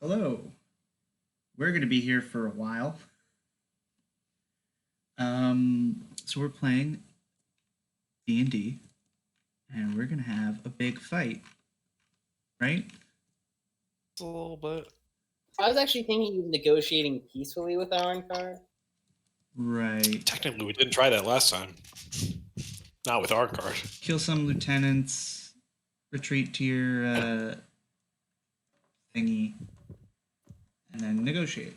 Hello. We're going to be here for a while. So we're playing D&D, and we're going to have a big fight, right? A little bit. I was actually thinking of negotiating peacefully with Arnkar. Right. Technically, we didn't try that last time. Not with our card. Kill some lieutenants, retreat to your thingy, and then negotiate.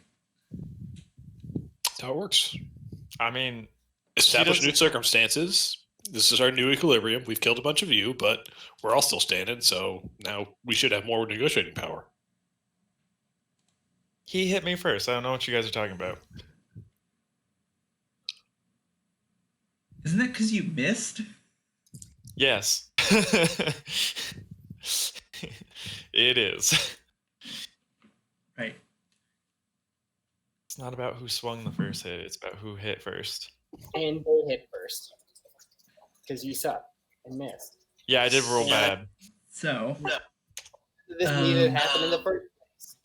That's how it works. I mean, Establish new circumstances. This is our new equilibrium. We've killed a bunch of you, but we're all still standing, so now we should have more negotiating power. he hit me first. I don't know what you guys are talking about. Isn't that because you missed? Yes. It is. Right. It's not about who swung the first hit. It's about who hit first. And they hit first. Because you suck and missed. Yeah, I did roll bad. So, This needed to happen in the first place.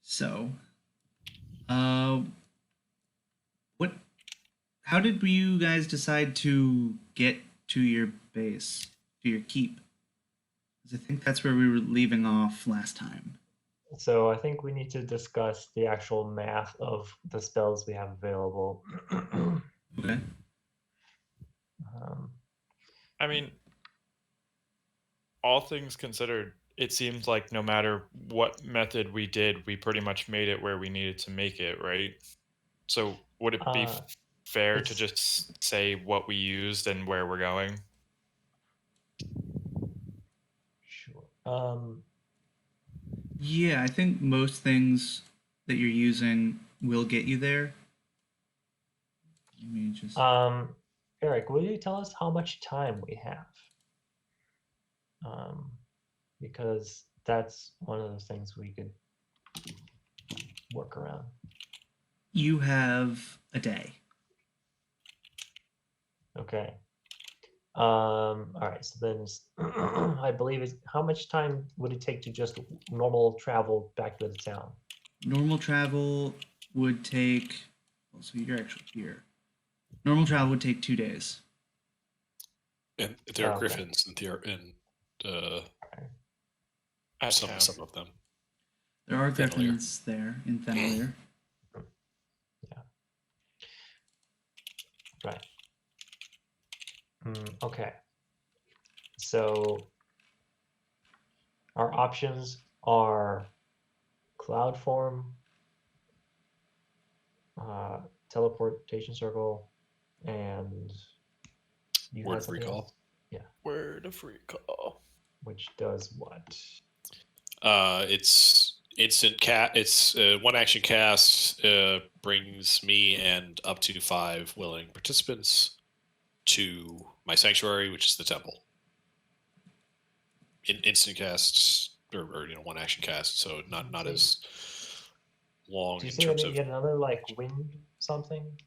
So, what? How did you guys decide to get to your base, to your keep? 'Cause I think that's where we were leaving off last time. So I think we need to discuss the actual math of the spells we have available. Okay. I mean, all things considered, it seems like no matter what method we did, we pretty much made it where we needed to make it, right? So would it be fair to just say what we used and where we're going? Sure. Yeah, I think most things that you're using will get you there. Let me just. Eric, will you tell us how much time we have? Because that's one of those things we could work around. You have a day. Okay. All right. So then, I believe it's how much time would it take to just normal travel back to the town? Normal travel would take. Well, so you're actually here. Normal travel would take 2 days. And there are griffins and some of them. There are griffins there in Fenrir. Yeah. Right. Okay. So our options are cloud form, teleportation circle, and word of recall. Yeah. Word of recall. Which does what? It's instant It's one action cast. Brings me and up to 5 willing participants to my sanctuary, which is the temple. Instant casts, or one action cast, so not as long. Do you see that you get another like wind something?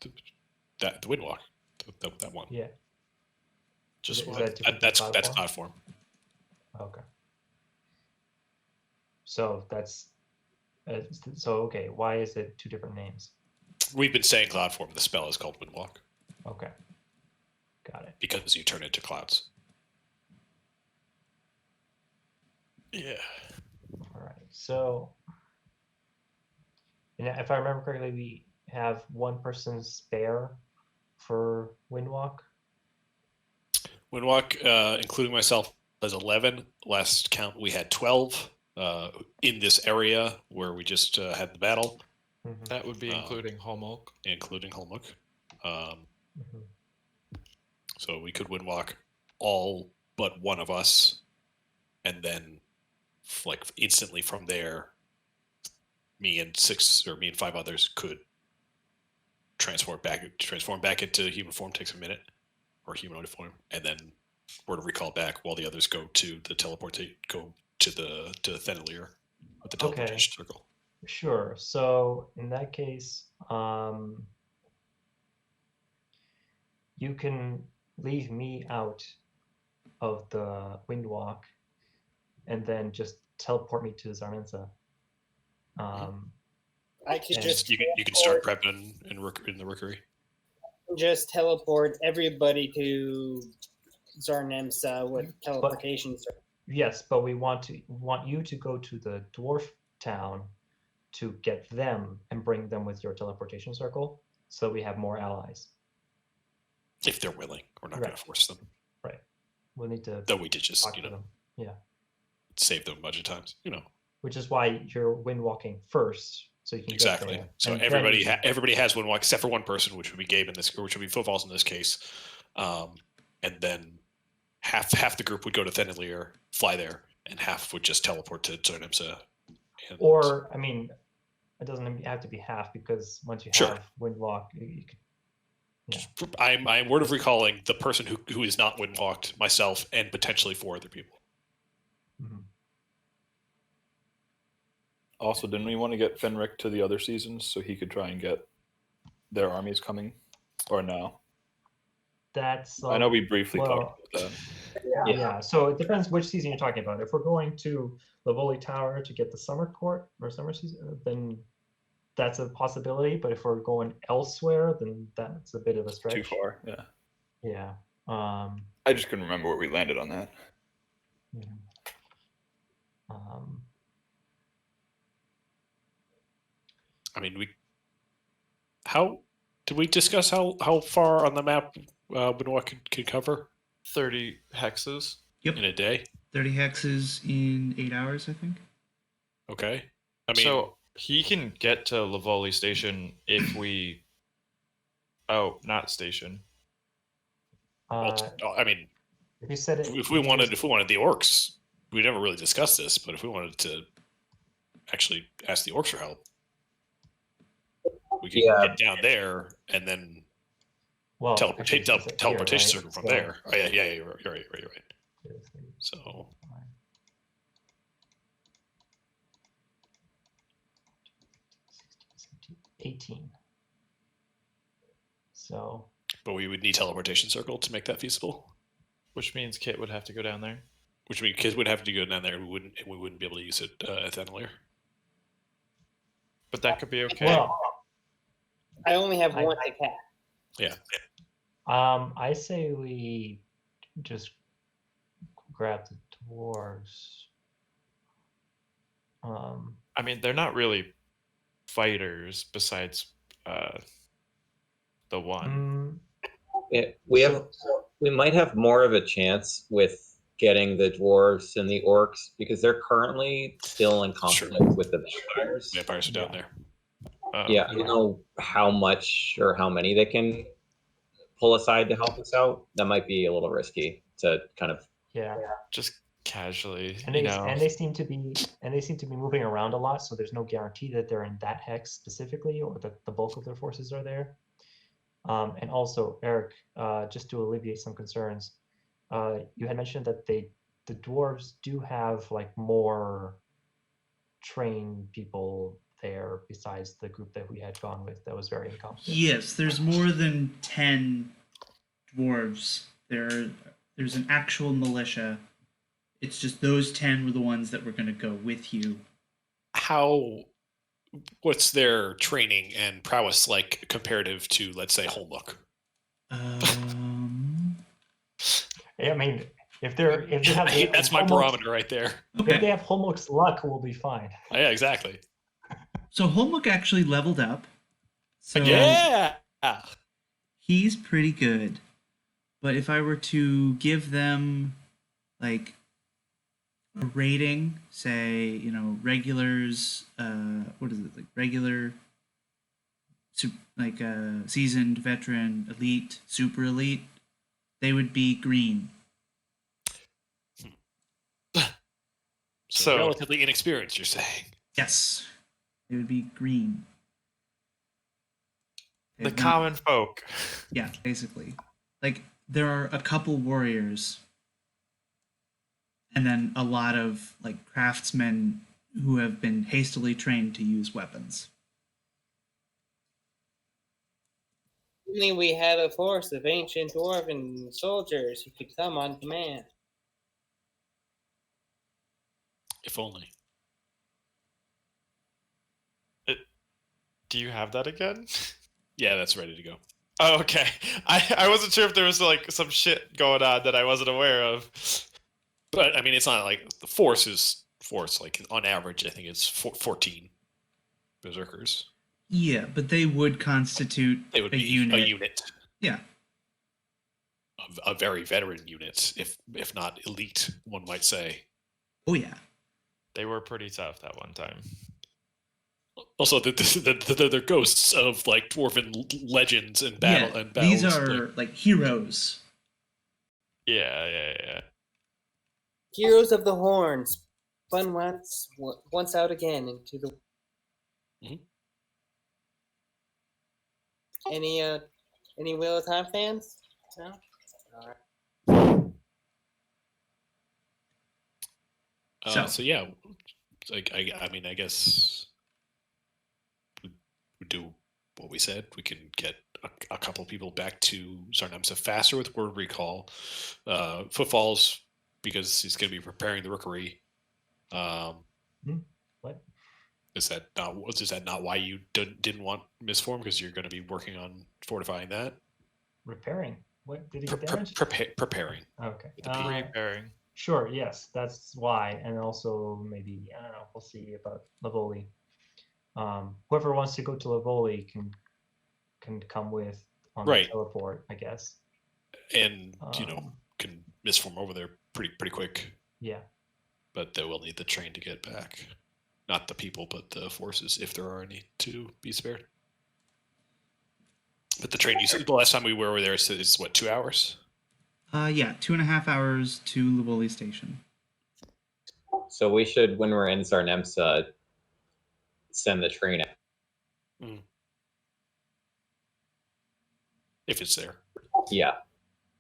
The wind walk, that one. Yeah. Just that's cloud form. Okay. So that's okay. Why is it 2 different names? We've been saying cloud form. The spell is called wind walk. Okay. Got it. Because you turn into clouds. Yeah. All right. So, and if I remember correctly, we have 1 person spare for Windwalk. Windwalk, including myself, has 11. Last count, we had 12 in this area where we just had the battle. Mm-hmm. That would be including Holmok. Including Holmok. So we could Windwalk all but one of us, and then like instantly from there, me and 5 others could transform back into human form. Takes a minute, or humanoid form, and then we're to recall back while the others go to the go to the Thenalier with the teleportation circle. Sure. So in that case, you can leave me out of the Windwalk, and then just teleport me to Zarminsa. I could And- just You can start prepping in the Rookery. just teleport everybody to Zarnemsa with teleportation. Yes, but we want you to go to the dwarf town to get them and bring them with your teleportation circle, so we have more allies. If they're willing. We're not going Right. to force them. Right. We'll need to Though we did just, talk to them. Yeah. save them a bunch of times. Which is why you're wind walking first, so you can Exactly. get there. So And everybody then- everybody has one walk except for one person, which would be Gabe in this, or which would be Footfalls in this case. And then half the group would go to Thennelir, fly there, and half would just teleport to Zarnemsa. Or I mean, it doesn't have to be half, because once you Sure. have wind walk, you could. Yeah. I'm word of recalling the person who is not wind walked, myself, and potentially 4 other people. Mhm. Also, didn't we want to get Fenric to the other seasons so he could try and get their armies coming? Or no? That's. I know we briefly well, talked about that. Yeah. So it depends which season you're talking about. If we're going to Livoli Tower to get the summer court or summer season, then that's a possibility. But if we're going elsewhere, then that's a bit of a stretch. Too far, yeah. Yeah. I just couldn't remember where we landed on that. Yeah. I mean, how did we discuss how far on the map Windwalk could cover 30 hexes. Yep. in a day? 30 hexes in 8 hours, I think. Okay. I mean, So he can get to Livoli Station if we. Oh, not station. I mean, If you said it, if we wanted the orcs, we never really discussed this, but if we wanted to actually ask the orcs for help, we could get down there and then well, teleportation actually, it's here, right? circle from So- there. Oh yeah, you're right. So 18. So but we would need teleportation circle to make that feasible. Which means Kit would have to go down there. Which means kids would have to go down there. We wouldn't be able to use it at Thennelir. But that could be okay. well, I only have one attack. Yeah. I say we just grab the dwarves. I mean, they're not really fighters besides the one. We might have more of a chance with getting the dwarves and the orcs because they're currently still in conflict with the vampires. Vampires are down there. Yeah, I don't know how much or how many they can pull aside to help us out. That might be a little risky to kind of. Yeah. Just casually, And they seem to be moving around a lot, so there's no guarantee that they're in that hex specifically, or that the bulk of their forces are there. And also, Eric, just to alleviate some concerns, you had mentioned that the dwarves do have like more trained people there besides the group that we had gone with that was very incompetent. Yes, there's more than 10 dwarves. There's an actual militia. It's just those 10 were the ones that were going to go with you. What's their training and prowess like comparative to, let's say, Holmlook? I mean, if they have that's my barometer right there. If they have Holmlook's luck, we'll be fine. Yeah, exactly. So Holmlook actually leveled up. So Yeah. he's pretty good. But if I were to give them like a rating, say, regulars, what is it, like regular, seasoned, veteran, elite, super elite, they would be green. So relatively inexperienced, you're saying? Yes, they would be green. The common folk. Yeah, basically. Like, there are a couple warriors, and then a lot of, like, craftsmen who have been hastily trained to use weapons. Only we had a force of ancient dwarven soldiers who could come on command. If only. Do you have that again? Yeah, that's ready to go. Oh, okay. I wasn't sure if there was like some shit going on that I wasn't aware of. But I mean, it's not like the force is force. Like on average, I think it's 14 berserkers. Yeah, but they would constitute They would a be unit. a unit. Yeah. A very veteran unit, if not elite, one might say. Oh yeah. They were pretty tough that one time. Also, they're ghosts of like dwarven legends and battle Yeah, and battles. these are like heroes. Yeah. Heroes of the Horns, spun once out again into the. Mhm. Any Wheel of Time fans? No. All right. So yeah, like I mean, I guess we do what we said. We can get a couple people back to Zarnemsa faster with word recall. Footfalls, because he's going to be preparing the Rookery. What? Is that not why you didn't want Misform? Because you're going to be working on fortifying that. Repairing? What did he get damaged? Preparing. Okay. Repairing. Sure. Yes, that's why, and also maybe I don't know. We'll see about Lavoli. Whoever wants to go to Lavoli can come with on Right. the teleport, I guess. And can Misform over there pretty quick. Yeah. But they will need the train to get back. Not the people, but the forces, if there are any, to be spared. But the train, the last time we were over there, is what, 2 hours? Yeah, 2.5 hours to Luboli Station. So we should, when we're in Zarnemsa, send the train out. If it's there. Yeah.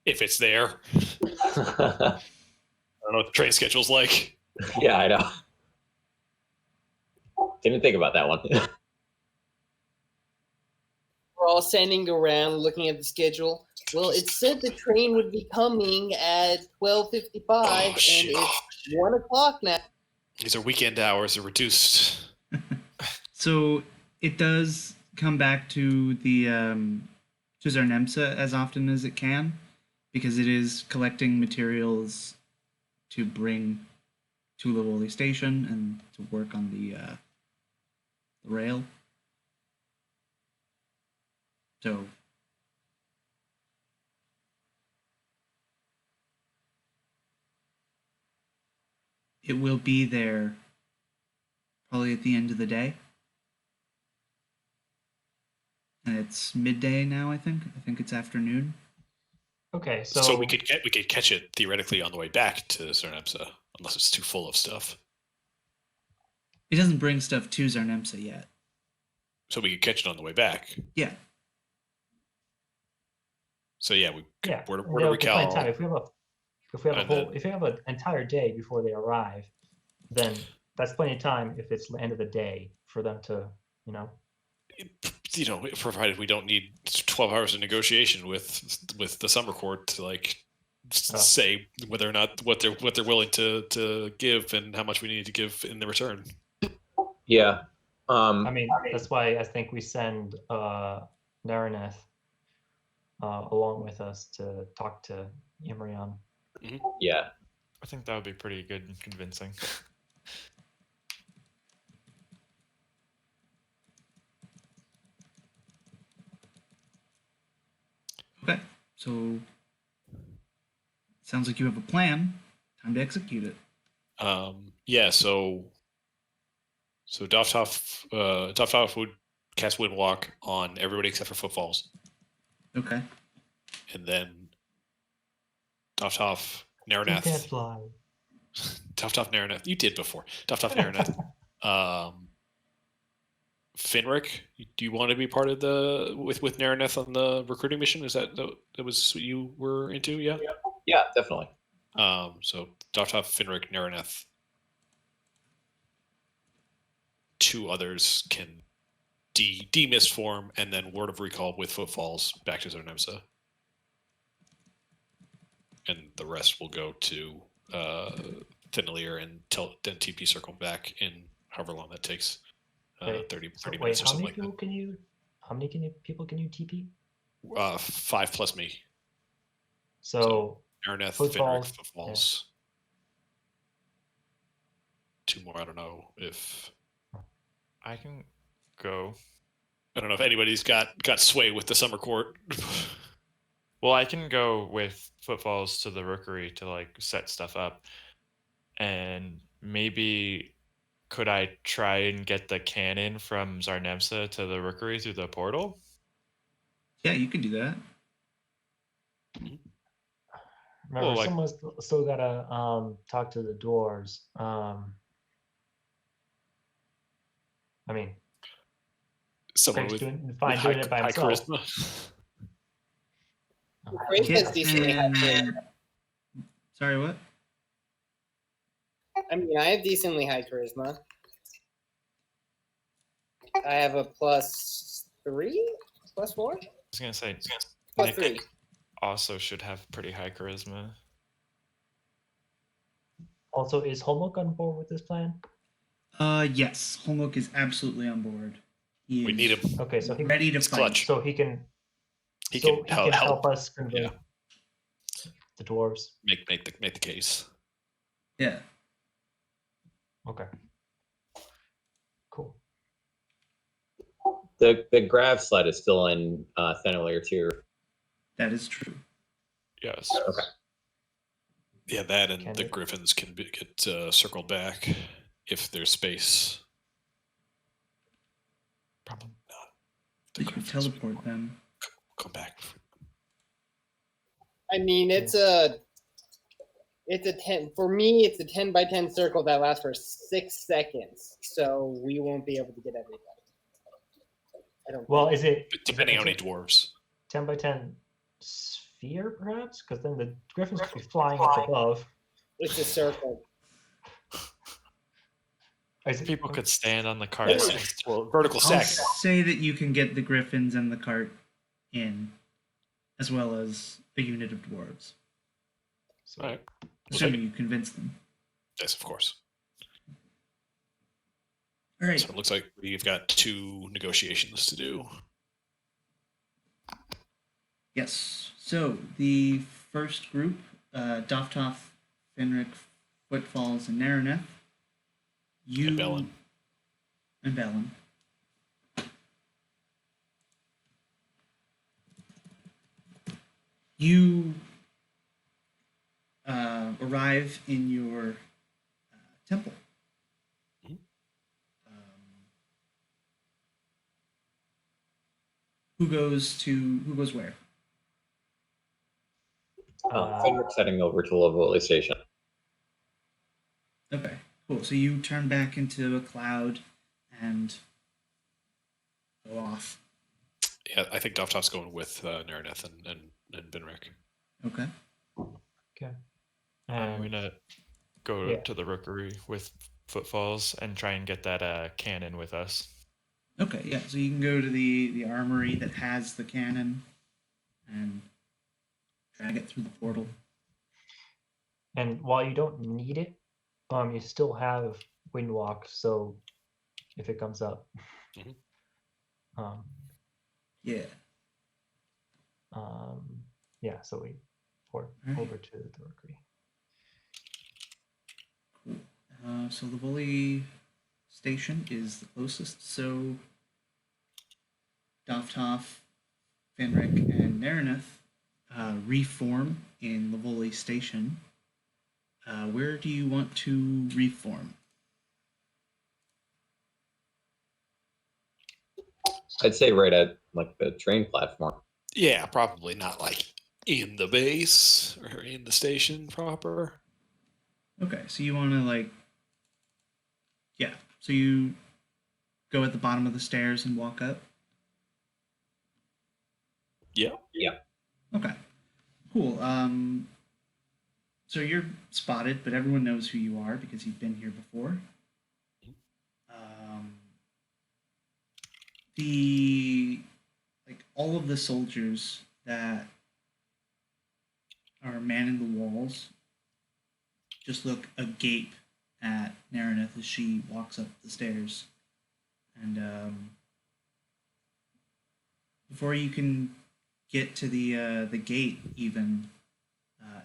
If it's there. I don't know what the train schedule's like. Yeah, I know. Didn't think about that one. We're all standing around looking at the schedule. Well, it said the train would be coming at 12:55, and it's 1 o'clock now. These are weekend hours. They're reduced. So it does come back to the to Zarnemsa as often as it can, because it is collecting materials to bring to Luboli Station and to work on the rail. So it will be there probably at the end of the day. And it's midday now, I think. I think it's afternoon. Okay, So we could catch it theoretically on the way back to Zarnemsa, unless it's too full of stuff. It doesn't bring stuff to Zarnemsa yet. So we could catch it on the way back. Yeah. So yeah, where do we plenty of call? time. If we have an entire day before they arrive, then that's plenty of time. If it's the end of the day for them to, Provided we don't need 12 hours of negotiation with the Summer Court to say whether or not what they're willing to give and how much we need to give in the return. Yeah. I mean, that's why I think we send Naraneth along with us to talk to Imrian. Mm-hmm. Yeah. I think that would be pretty good and convincing. Okay, so sounds like you have a plan. Time to execute it. Yeah, so Dofthoff would cast Windwalk on everybody except for Footfalls. Okay. And then Dofthoff, You Naraneth. can't fly. Dofthoff, Naraneth. You did before. Dofthoff, Naraneth. Finric, do you want to be part of the with Naraneth on the recruiting mission? Is that was what you were into? Yeah. Yeah, definitely. So Dofthoff, Finric, Naraneth. 2 others can demist form and then word of recall with Footfalls back to Zarnemsa. And the rest will go to Thinelier and then TP circle back in however long that takes. Okay, 30 so minutes wait, or how something many like people can you? How many people can you TP? that. 5 plus me. So Araneth, footfalls, Finrick, Footfalls. 2 more. I don't know if I can go. I don't know if anybody's got sway with the summer court. Well, I can go with Footfalls to the Rookery to like set stuff up, and maybe could I try and get the cannon from Zarnemsa to the Rookery through the portal? Yeah, you can do that. remember, Well, like- someone's still gotta talk to the dwarves. I mean, Someone Craig's with, doing with doing it by high himself. charisma. Craig has Kit decently high charisma. and sorry, what? I mean, I have decently high charisma. I have a +3, +4, I was gonna say +3. Nick also should have pretty high charisma. Also, is Homework on board with this plan? Yes, Holmok is absolutely on board. He We is need him. Okay, so he ready to It's fight. clutch. so he can He so can he can help help. us convert the dwarves. Make the case. Yeah. Okay. Cool. The grav sled is still in Thinelier too. That is true. Yes. Okay. Yeah, that and Can the it? Griffins can get circled back if there's space. Probably not. The You can Griffins teleport them. come back. I mean, it's a 10 for me. It's a 10 by 10 circle that lasts for 6 seconds, so we won't be able to get everybody. I don't. Well, think. is it Depending is on how it many dwarves. 10 by 10 sphere, perhaps? Because then the griffins could be flying up above. It's a circle. Is it- People could stand on the cart. Yes. Well, vertical I'll stack. say that you can get the griffins and the cart in, as well as a unit of dwarves. All right. Assuming you convince them. Yes, of course. All right. So it looks like we've got 2 negotiations to do. Yes. So the first group, Doftoff, Fenric, Footfalls, and Naraneth. You And Bellin. And Bellin. You arrive in your temple. Mhm. Who goes where? Fenrick's heading over to Lavoli Station. Okay, cool. So you turn back into a cloud and go off. Yeah, I think Doftoff's going with Naraneth and Benrick. Okay. Okay. I'm gonna go yeah. to the Rookery with Footfalls and try and get that cannon with us. Okay, yeah. So you can go to the armory that has the cannon and drag it through the portal. And while you don't need it, you still have Windwalk, so if it comes up. Mhm. Yeah. Yeah, so we port Alright. over to the Rookery. Cool. So the Bully station is the closest. So Doftoff, Fenric, and Naraneth reform in Lavoli Station. Where do you want to reform? I'd say right at like the train platform. Yeah, probably not like in the base or in the station proper. Okay, so you want to yeah. So you go at the bottom of the stairs and walk up. Yeah. Yeah. Okay, cool. So you're spotted, but everyone knows who you are because you've been here before. All of the soldiers that are manning the walls just look agape at Narineth as she walks up the stairs. And before you can get to the gate, even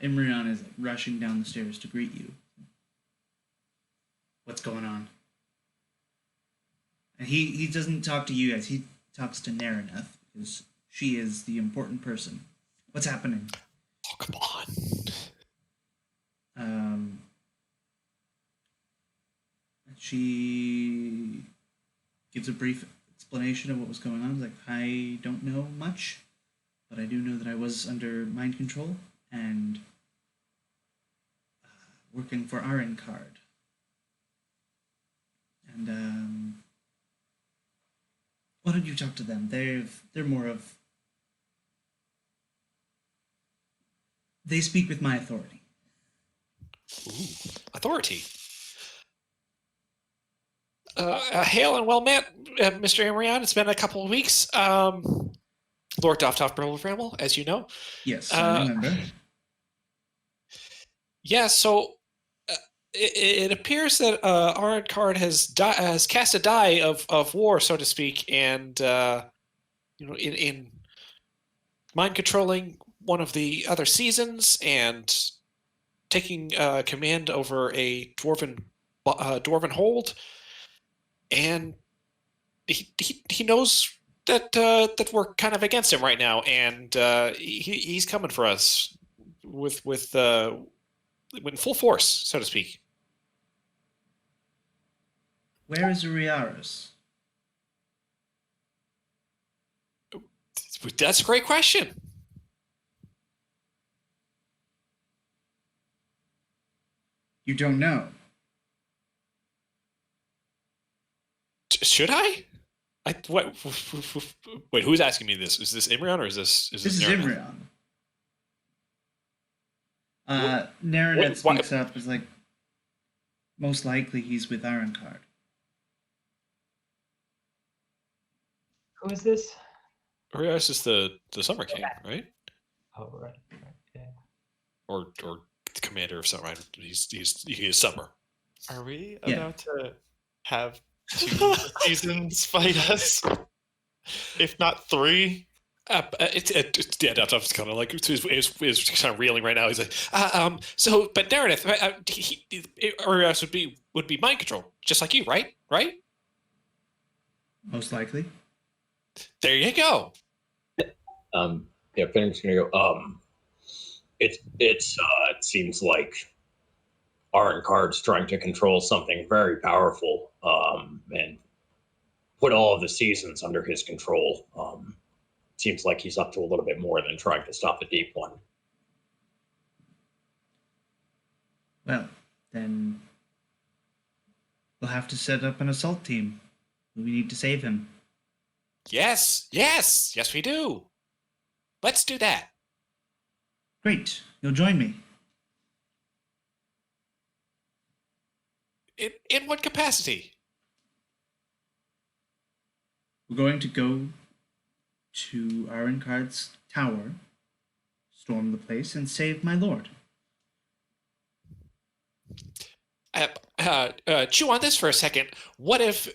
Imrion is like, rushing down the stairs to greet you. What's going on? And he doesn't talk to you guys. He talks to Narineth because she is the important person. What's happening? Oh, come on. She gives a brief explanation of what was going on. Like, I don't know much, but I do know that I was under mind control and working for Card. And why don't you talk to them? They're more of, they speak with my authority. Ooh, authority. Hail and well met, Mr. Amrion. It's been a couple of weeks. Lord Doftoff Bramble, as you know. Yes, I remember. Yeah, so it appears that Card has cast a die of war, so to speak, and in mind controlling one of the other seasons and taking command over a dwarven hold, and he knows that that we're kind of against him right now, and he's coming for us with full force, so to speak. Where is Uriaris? That's a great question. You don't know. Should I? What? Wait, who's asking me this? Is this Imrion or is this This is Narineth? Imrion. Narineth speaks up as like, most likely he's with Card. Who is this? Urias is the Summer King, right? Oh, right. Yeah. Or the commander of Summer. Right? He is Summer. Are we Yeah. about to have 2 seasons fight us? If not 3? Doftoff's kind of like is kind of reeling right now. He's like, but Narineth, Urias would be mind control, just like you, right? Right? Most likely. There you go. Yeah, Fenrick's gonna go. It seems like Card's trying to control something very powerful, and put all of the seasons under his control. Seems like he's up to a little bit more than trying to stop the deep one. Well, then we'll have to set up an assault team. We need to save him. Yes, we do. Let's do that. Great. You'll join me. In what capacity? We're going to go to Card's tower, storm the place, and save my lord. Chew on this for a second. What if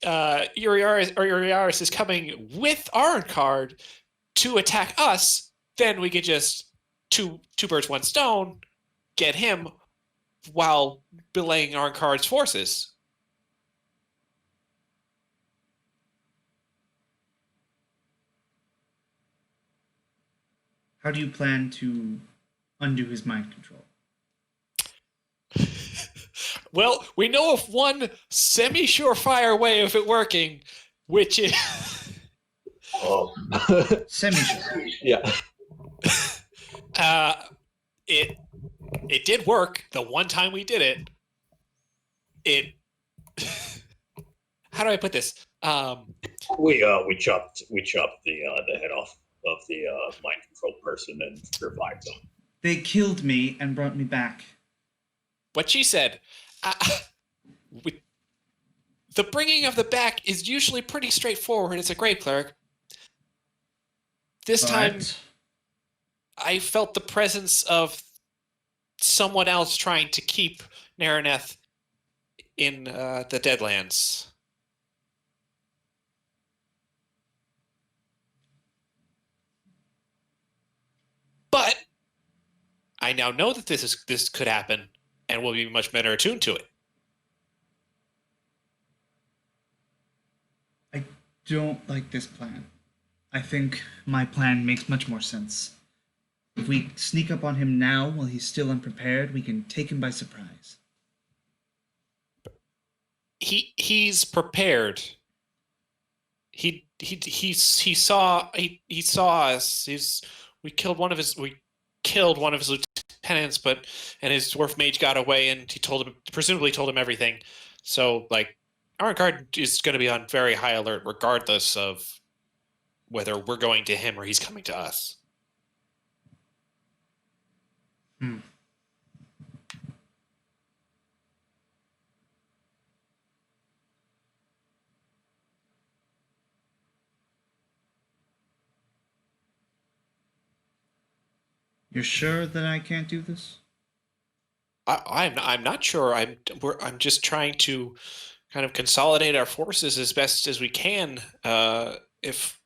Uriaris is coming with Card to attack us? Then we could just two birds, one stone, get him while belaying Card's forces. How do you plan to undo his mind control? Well, we know of one semi-surefire way of it working, which is Semi-sure. Yeah. It did work the one time we did it. How do I put this? We chopped the head off of the mind control person and revived them. They killed me and brought me back. What she said. The bringing of the back is usually pretty straightforward. It's a great cleric. This time, I felt the presence of someone else trying to keep Naraneth in the Deadlands. But I now know that this could happen, and we'll be much better attuned to it. I don't like this plan. I think my plan makes much more sense. If we sneak up on him now while he's still unprepared, we can take him by surprise. He's prepared. He saw us. We killed one of his lieutenants, and his dwarf mage got away, and he presumably told him everything. So like, our guard is going to be on very high alert regardless of whether we're going to him or he's coming to us. You're sure that I can't do this? I'm not sure. I'm just trying to kind of consolidate our forces as best as we can. If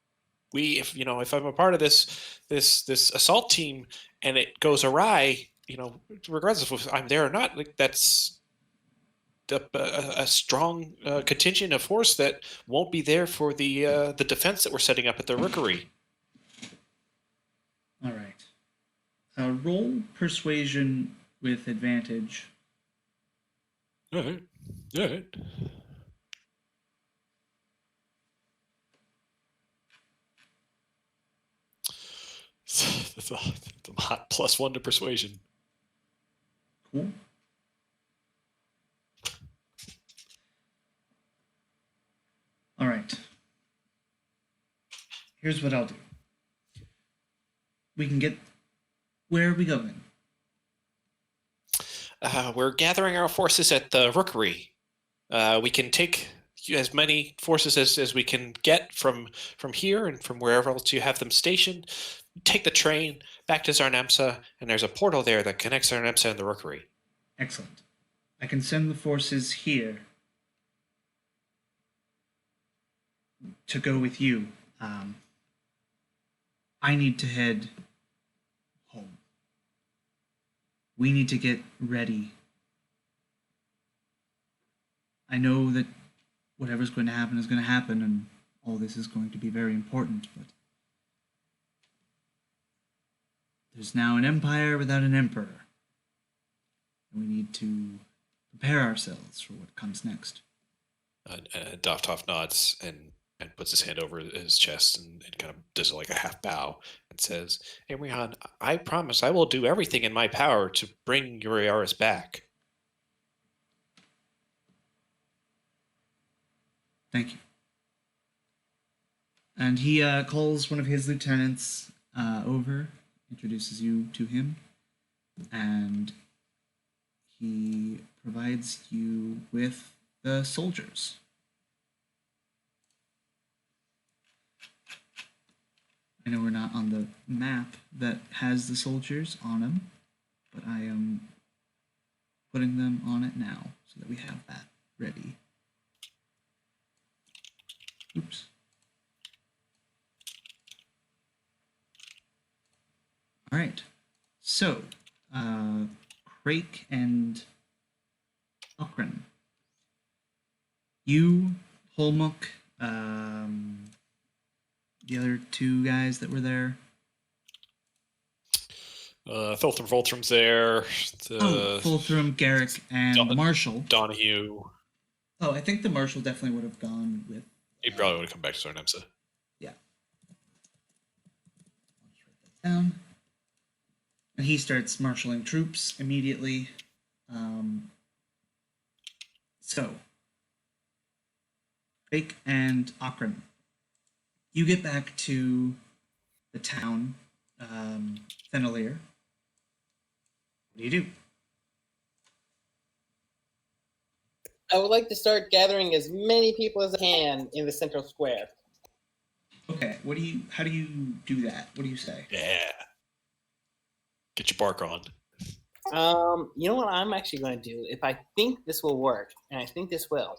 I'm a part of this assault team and it goes awry, regardless of if I'm there or not, like that's a strong contingent of force that won't be there for the defense that we're setting up at the Rookery. All right. Roll persuasion with advantage. All right. All right. That's a hot +1 to persuasion. Cool. All right. Here's what I'll do. We can get... Where are we going? We're gathering our forces at the Rookery. We can take as many forces as we can get from here and from wherever else you have them stationed. Take the train back to Zarnemsa, and there's a portal there that connects Zarnemsa and the Rookery. Excellent. I can send the forces here to go with you. I need to head home. We need to get ready. I know that whatever's going to happen is going to happen, and all this is going to be very important, but there's now an empire without an emperor. And we need to prepare ourselves for what comes next. Dofthoff nods and puts his hand over his chest and kind of does like a half bow and says, Arion, I promise I will do everything in my power to bring Uriaris back. Thank you. And he calls one of his lieutenants over, introduces you to him, and he provides you with the soldiers. I know we're not on the map that has the soldiers on them, but I am putting them on it now so that we have that ready. Oops. All right. So, Crake and Okran. You, Holmuk, the other two guys that were there. Thulthrum Voltrum's there. Fulthrum, Garrick, and the Marshal. Donahue. Oh, I think the Marshal definitely would have gone with... He probably would have come back to Zarnemsa. Yeah. I'll just write that down. And he starts marshaling troops immediately. So, Crake and Okran, you get back to the town, Fenalier. What do you do? I would like to start gathering as many people as I can in the central square. Okay, how do you do that? What do you say? Yeah. Get your bark on. You know what I'm actually going to do? If I think this will work, and I think this will.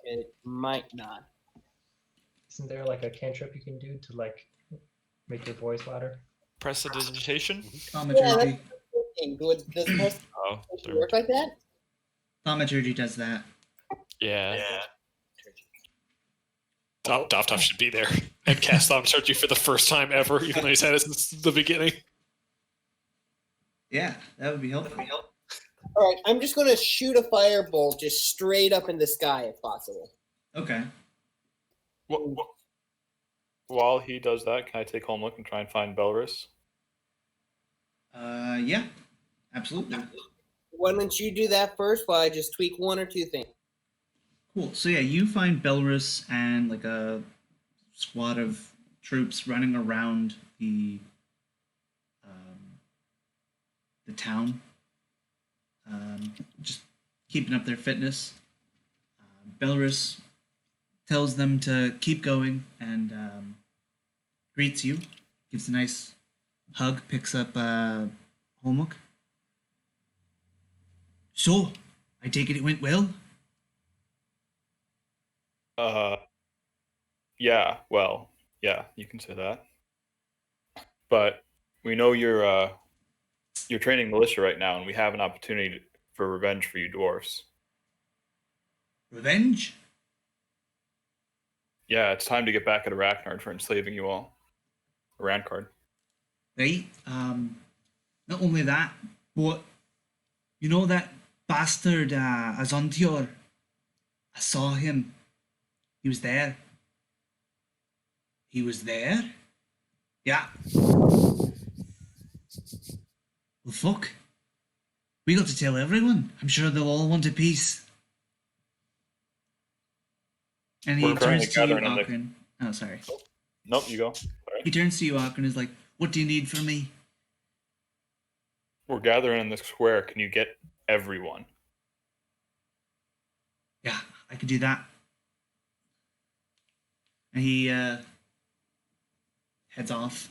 It might not. Isn't there like a cantrip you can do to like make your voice louder? Prestidigitation? Thaumaturgy. Does press Oh, work like that? Thaumaturgy does that. yeah. Dovtop should be there and cast Thaumaturgy for the first time ever, even though he's had it since the beginning. Yeah, that would be helpful. All right, I'm just going to shoot a firebolt just straight up in the sky if possible. Okay. While he does that, can I take home look and try and find Belarus? Yeah, absolutely. Why don't you do that first while I just tweak one or two things? Cool. So yeah, you find Belarus and like a squad of troops running around the town, just keeping up their fitness. Belarus tells them to keep going and greets you, gives a nice hug, picks up Holmuk. So, I take it went well? Yeah, well, yeah, you can say that. But we know you're training militia right now, and we have an opportunity for revenge for you dwarfs. Revenge? Yeah, it's time to get back at Arachnard for enslaving you all. Arancard. Right? Not only that, but you know that bastard Azontior? I saw him. He was there. He was there? Yeah. Well, fuck. We got to tell everyone. I'm sure they'll all want a piece. And he We're currently turns to you, gathering on the- Akron. Oh, sorry. Nope, you go. Sorry. He turns to you, Akron, and is like, what do you need from me? We're gathering in the square. Can you get everyone? Yeah, I could do that. And he heads off.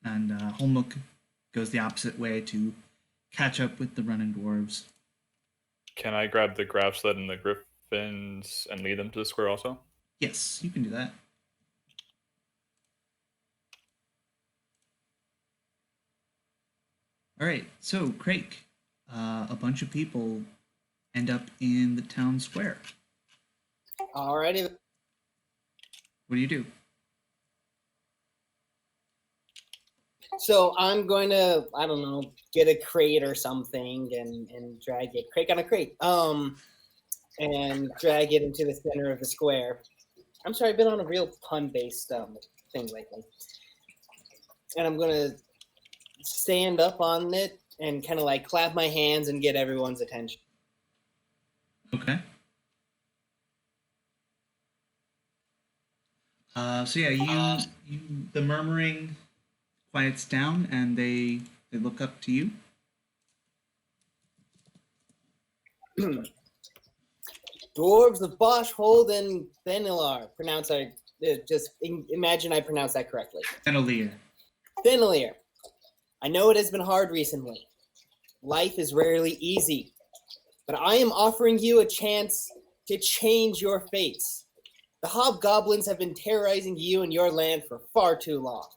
And Holmuk goes the opposite way to catch up with the running dwarves. Can I grab the grab sled and the griffins and lead them to the square also? Yes, you can do that. All right, so Craig, a bunch of people end up in the town square. Alrighty. What do you do? So I'm going to, I don't know, get a crate or something and drag it. Crate on a crate. And drag it into the center of the square. I'm sorry, I've been on a real pun-based thing lately. And I'm going to stand up on it and kind of like clap my hands and get everyone's attention. Okay. So yeah, you the murmuring quiets down, and they look up to you. Dwarves of Boschhold and Thenilar. Imagine I pronounce that correctly. Fenalier. Thenilar. I know it has been hard recently. Life is rarely easy. But I am offering you a chance to change your fates. The hobgoblins have been terrorizing you and your land for far too long.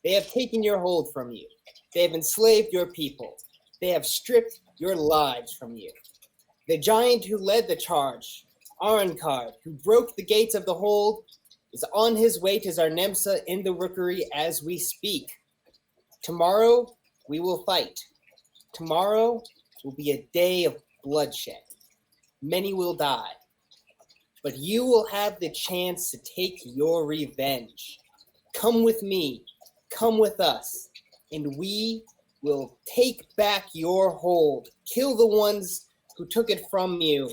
They have taken your hold from you. They have enslaved your people. They have stripped your lives from you. The giant who led the charge, Arancard, who broke the gates of the hold, is on his way to Zarnemsa in the Rookery as we speak. Tomorrow, we will fight. Tomorrow will be a day of bloodshed. Many will die. But you will have the chance to take your revenge. Come with me. Come with us. And we will take back your hold. Kill the ones who took it from you.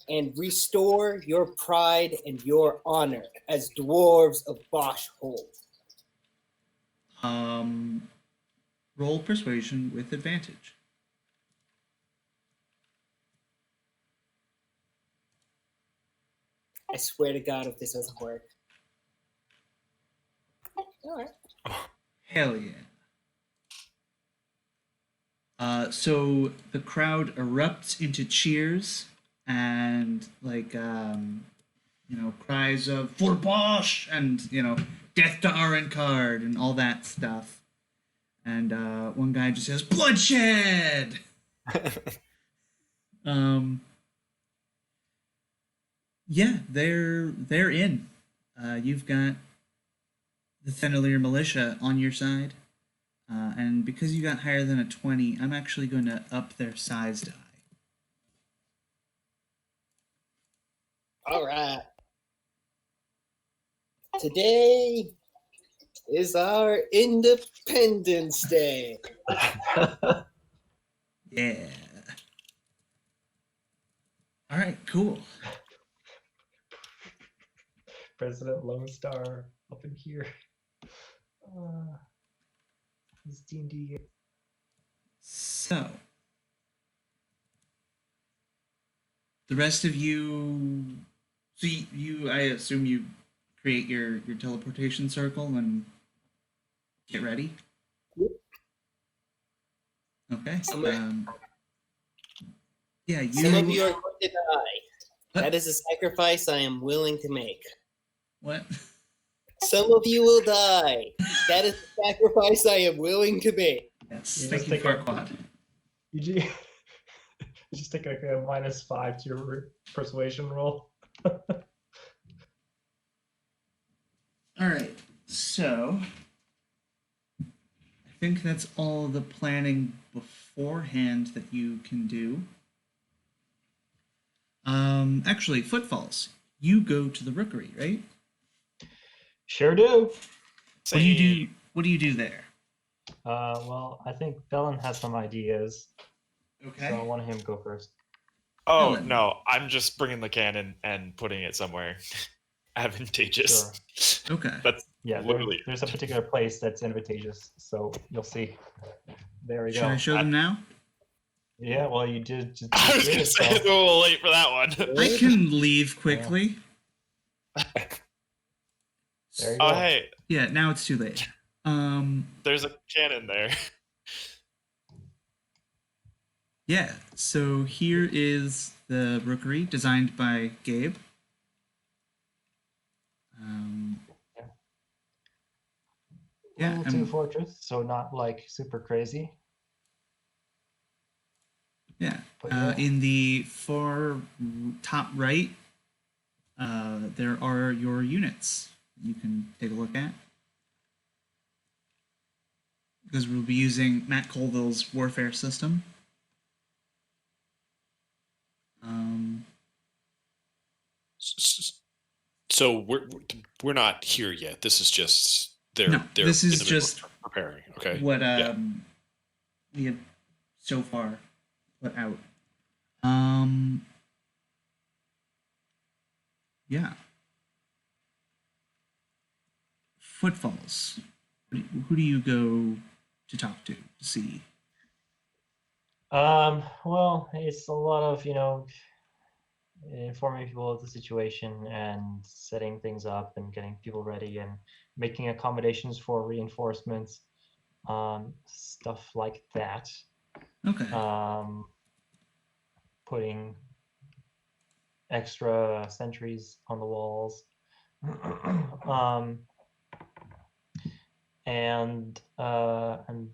And restore your pride and your honor as dwarves of Boschhold. Roll persuasion with advantage. I swear to God, if this doesn't work. All right. Hell yeah. So the crowd erupts into cheers and cries of "For Bosch!" and "Death to Iron Card" and all that stuff. And one guy just says "Bloodshed." Yeah, they're in. You've got the Thenalier militia on your side. And because you got higher than a 20, I'm actually going to up their size die. All right. Today is our Independence Day. Yeah. All right, cool. President Lone Star up in here. This D&D. So, the rest of you, so I assume you create your teleportation circle and get ready. Yep. Okay. Some of Yeah, you are going to die. What? That is a sacrifice I am willing to make. What? Some of you will die. That is a sacrifice I am willing to make. Yes. You Thank just you, take a- Farquaad. You just take like a -5 to your persuasion roll. All right. So, I think that's all the planning beforehand that you can do. Actually, Footfalls. You go to the Rookery, right? Sure do. What do you do? What do you do there? Well, I think Bellin has some ideas, Okay. so I want him to go first. Oh Ellen. no, I'm just bringing the cannon and putting it somewhere advantageous. Okay. That's Yeah, literally. there's a particular place that's advantageous, so you'll see. There we Should go. I show them now? Yeah, well, you did. Just I was did, gonna say so- it's a little late for that one. I can leave quickly. There you Oh go. hey, Yeah, now it's too late. there's a cannon there. Yeah, so here is the Rookery designed by Gabe. Yeah, Level 2 fortress, so not like super crazy. yeah. But yeah. In the far top right, there are your units you can take a look at. Because we'll be using Matt Colville's warfare system. So we're not here yet. This is just they're No, this in is the middle of just preparing. Okay. what Yeah. we have so far put out. Yeah. Footfalls. Who do you go to talk to see? Well, it's a lot of, informing people of the situation and setting things up and getting people ready and making accommodations for reinforcements, stuff like that. Okay. Putting extra sentries on the walls. And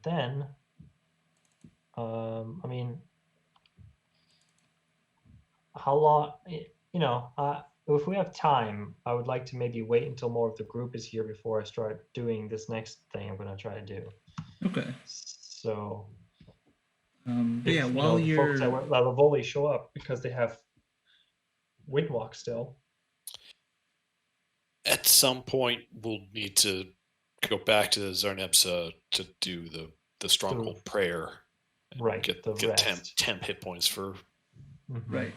then, I mean, how long, if we have time, I would like to maybe wait until more of the group is here before I start doing this next thing I'm going to try to do. Okay. So, But yeah, while the you're folks at Lavoli show up because they have Windwalk still. At some point, we'll need to go back to Zarnebsa to do the stronghold prayer. And Right, Get the rest. temp hit points for Mhm. right.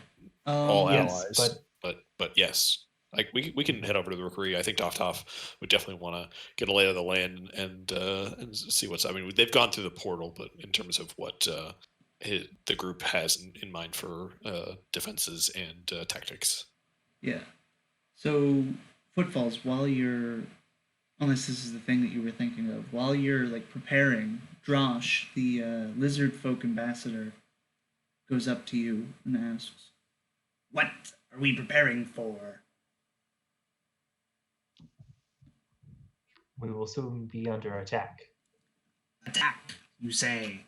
all yes, allies. But yes, like we can head over to the Rookery. I think Doftov would definitely want to get a lay of the land and see what's. I mean, they've gone through the portal, but in terms of what the group has in mind for defenses and tactics. Yeah. So, footfalls, while you're, unless this is the thing that you were thinking of, while you're like preparing, Drosh, the lizard folk ambassador, goes up to you and asks, "What are we preparing for?" We will soon be under attack. Attack, you say?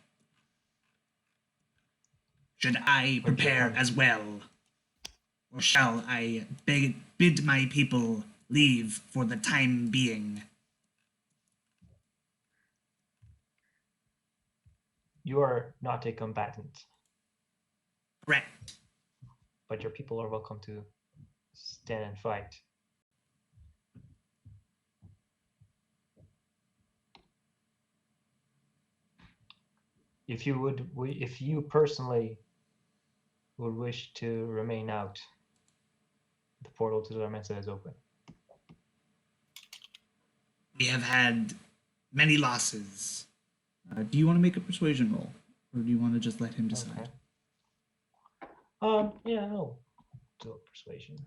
Should I Winter prepare hunt. as well? Or shall I bid my people leave for the time being? You are not a combatant, Correct. but your people are welcome to stand and fight. If you personally would wish to remain out, the portal to Dormensa is open. We have had many losses. Do you want to make a persuasion roll? Or do you want to just let him decide? Okay. Yeah, I'll do a persuasion.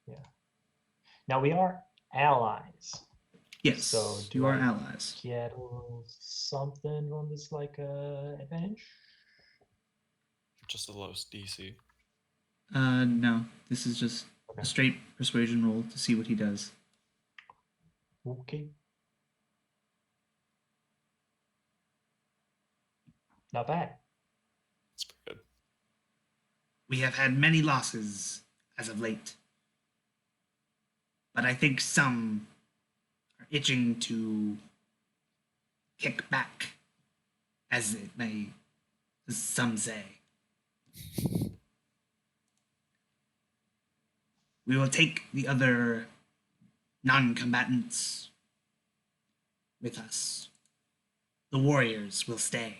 Yeah. Now we are allies. Yes, So you are allies. Get something on this like advantage? Just the lowest DC. No. This is just a straight persuasion roll to see what he does. Okay. Not bad. That's pretty good. We have had many losses as of late. But I think some are itching to kick back, as it may, as some say. We will take the other non-combatants with us. The warriors will stay.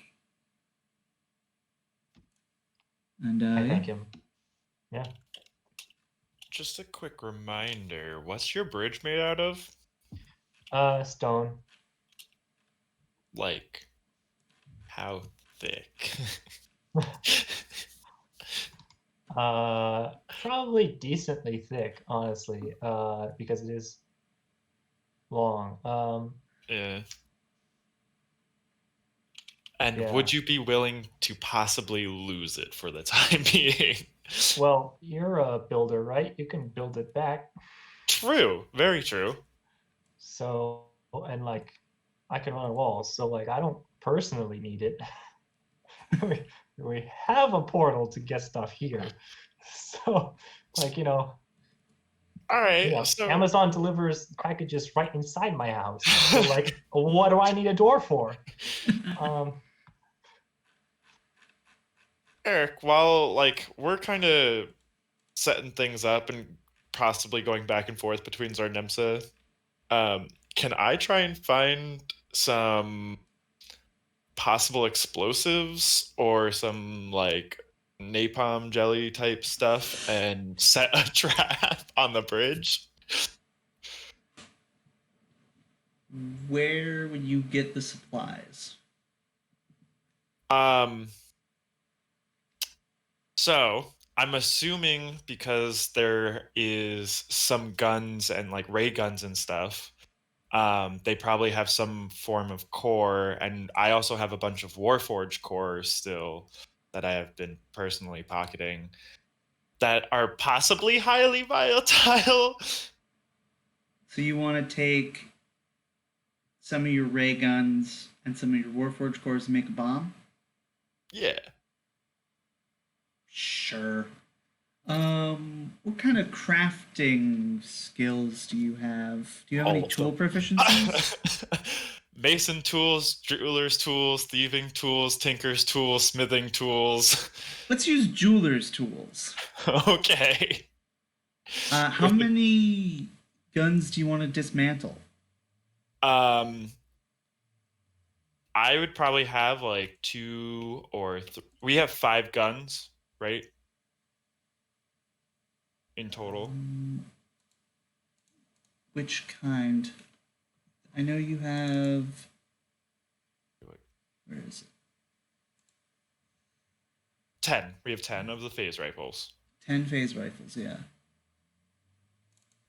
And I yeah. thank him. Yeah. Just a quick reminder, what's your bridge made out of? Stone. Like, how thick? Probably decently thick, honestly, because it is long. Yeah. And Yeah. would you be willing to possibly lose it for the time being? Well, you're a builder, right? You can build it back. True. Very true. So, and like, I can run walls, so like, I don't personally need it. we have a portal to get stuff here. So, like, All right. So Amazon delivers packages right inside my house. So, like, what do I need a door for? Eric, while like we're kind of setting things up and possibly going back and forth between Zarnemsa, can I try and find some possible explosives or some like napalm jelly type stuff and set a trap on the bridge? Where would you get the supplies? So I'm assuming because there is some guns and like ray guns and stuff, they probably have some form of core, and I also have a bunch of Warforged cores still that I have been personally pocketing that are possibly highly volatile. So you want to take some of your ray guns and some of your Warforged cores to make a bomb? Yeah. Sure. What kind of crafting skills do you have? Do you have any tool proficiencies? Mason tools, jeweler's tools, thieving tools, tinker's tools, smithing tools. Let's use jeweler's tools. Okay. How many guns do you want to dismantle? I would probably have like 2 or we have 5 guns, right? In total. Which kind? I know you have. Where is it? 10. We have 10 of the phase rifles. 10 phase rifles, yeah.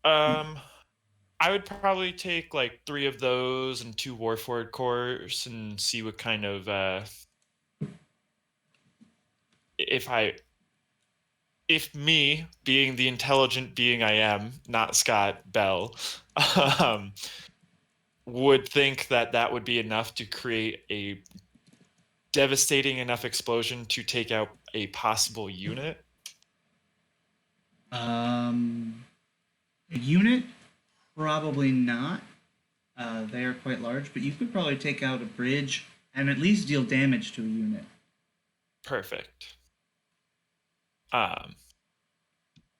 I would probably take like 3 of those and 2 Warforged cores and see what kind of if me, being the intelligent being I am, not Scott Bell, would think that would be enough to create a devastating enough explosion to take out a possible unit. A unit? Probably not. They are quite large, but you could probably take out a bridge and at least deal damage to a unit. Perfect.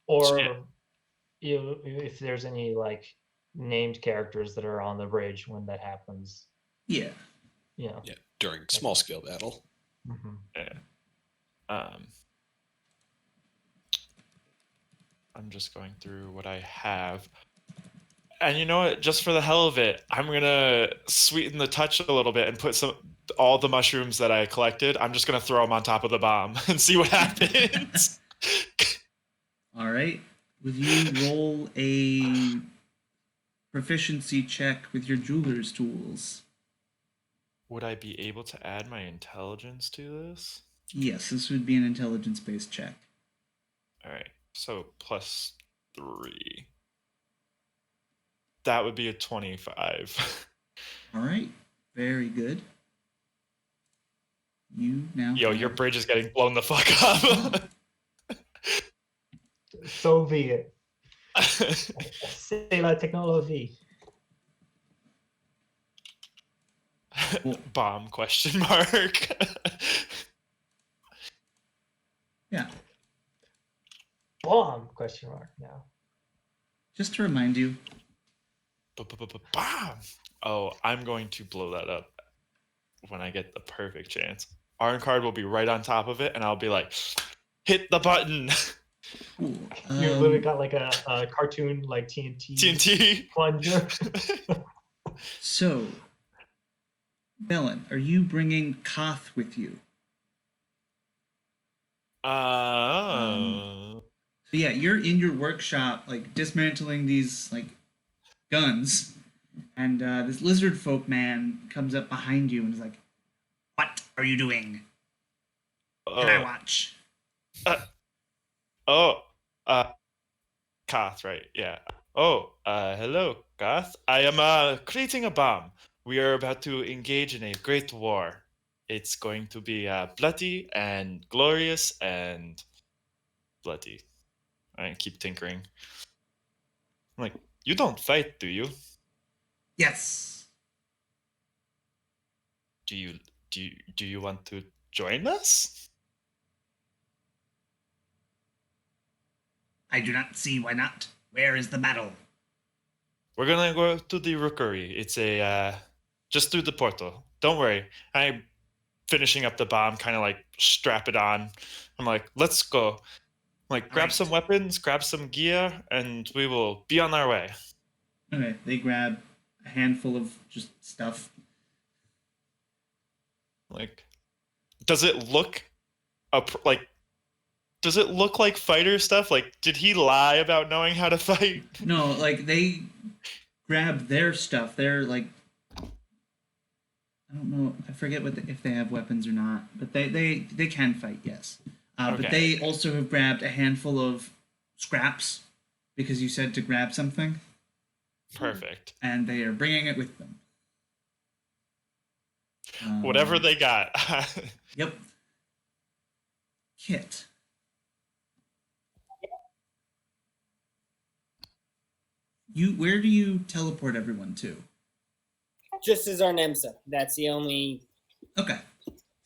Or Yeah. if there's any like named characters that are on the bridge when that happens. Yeah. Yeah, during small scale battle. Mm-hmm. Yeah. I'm just going through what I have. And you know what? Just for the hell of it, I'm gonna sweeten the touch a little bit and put all the mushrooms that I collected. I'm just gonna throw them on top of the bomb and see what happens. All right. Would you roll a proficiency check with your jeweler's tools? Would I be able to add my intelligence to this? Yes, this would be an intelligence-based check. All right. So +3. That would be a 25. All right. Very good. You now. Yo, your bridge is getting blown the fuck up. So be it. C'est la technologie. Bomb question mark. Yeah. Bomb question mark now. Just to remind you. Bomb. Oh, I'm going to blow that up when I get the perfect chance. Iron card will be right on top of it, and I'll be like, hit the button. Cool. You literally got like a cartoon like TNT plunger. So, Bellin, are you bringing Koth with you? So yeah, you're in your workshop, like dismantling these like guns, and this lizard folk man comes up behind you and is like, "What are you doing? Can I watch?" Koth, right? Yeah. Hello, Koth. I am creating a bomb. We are about to engage in a great war. It's going to be bloody and glorious and bloody. I keep tinkering. I'm like, you don't fight, do you? Yes. Do you want to join us? I do not see why not. Where is the battle? We're gonna go to the Rookery. It's just through the portal. Don't worry. I'm finishing up the bomb, kind of like strap it on. I'm like, let's go. Like, grab some weapons, grab some gear, and we will be on our way. Okay, they grab a handful of just stuff. Like, does it look does it look like fighter stuff? Like, did he lie about knowing how to fight? No, like they grab their stuff. They're like, I don't know. I forget if they have weapons or not, but they can fight. Yes, Okay. But they also have grabbed a handful of scraps because you said to grab something. Perfect. And they are bringing it with them. Whatever they got. Yep. Kit. Where do you teleport everyone to? Just as our Nemsa. That's the only. Okay.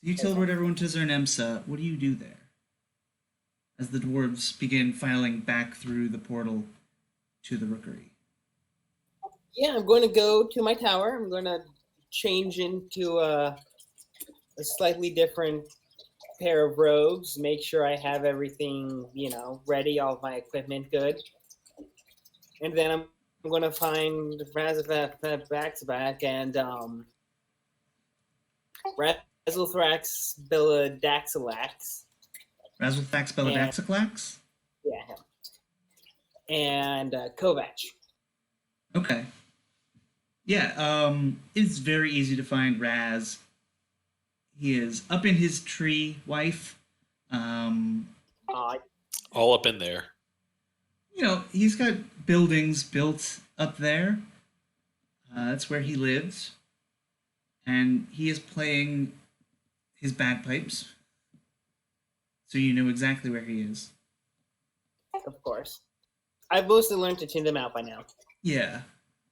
You teleport everyone to Zernemsa. What do you do there? As the dwarves begin filing back through the portal to the Rookery. Yeah, I'm going to go to my tower. I'm going to change into a slightly different pair of robes. Make sure I have everything, ready, all of my equipment good. And then I'm going to find Razavax and Razzlethrax Biladaxilax Razzlefax Beladaxaclax? Yeah, him. And Kovac. Okay. Yeah, it's very easy to find Raz. He is up in his tree, wife. All up in there. He's got buildings built up there. That's where he lives. And he is playing his bagpipes. So you know exactly where he is. Of course. I've mostly learned to tune them out by now. Yeah.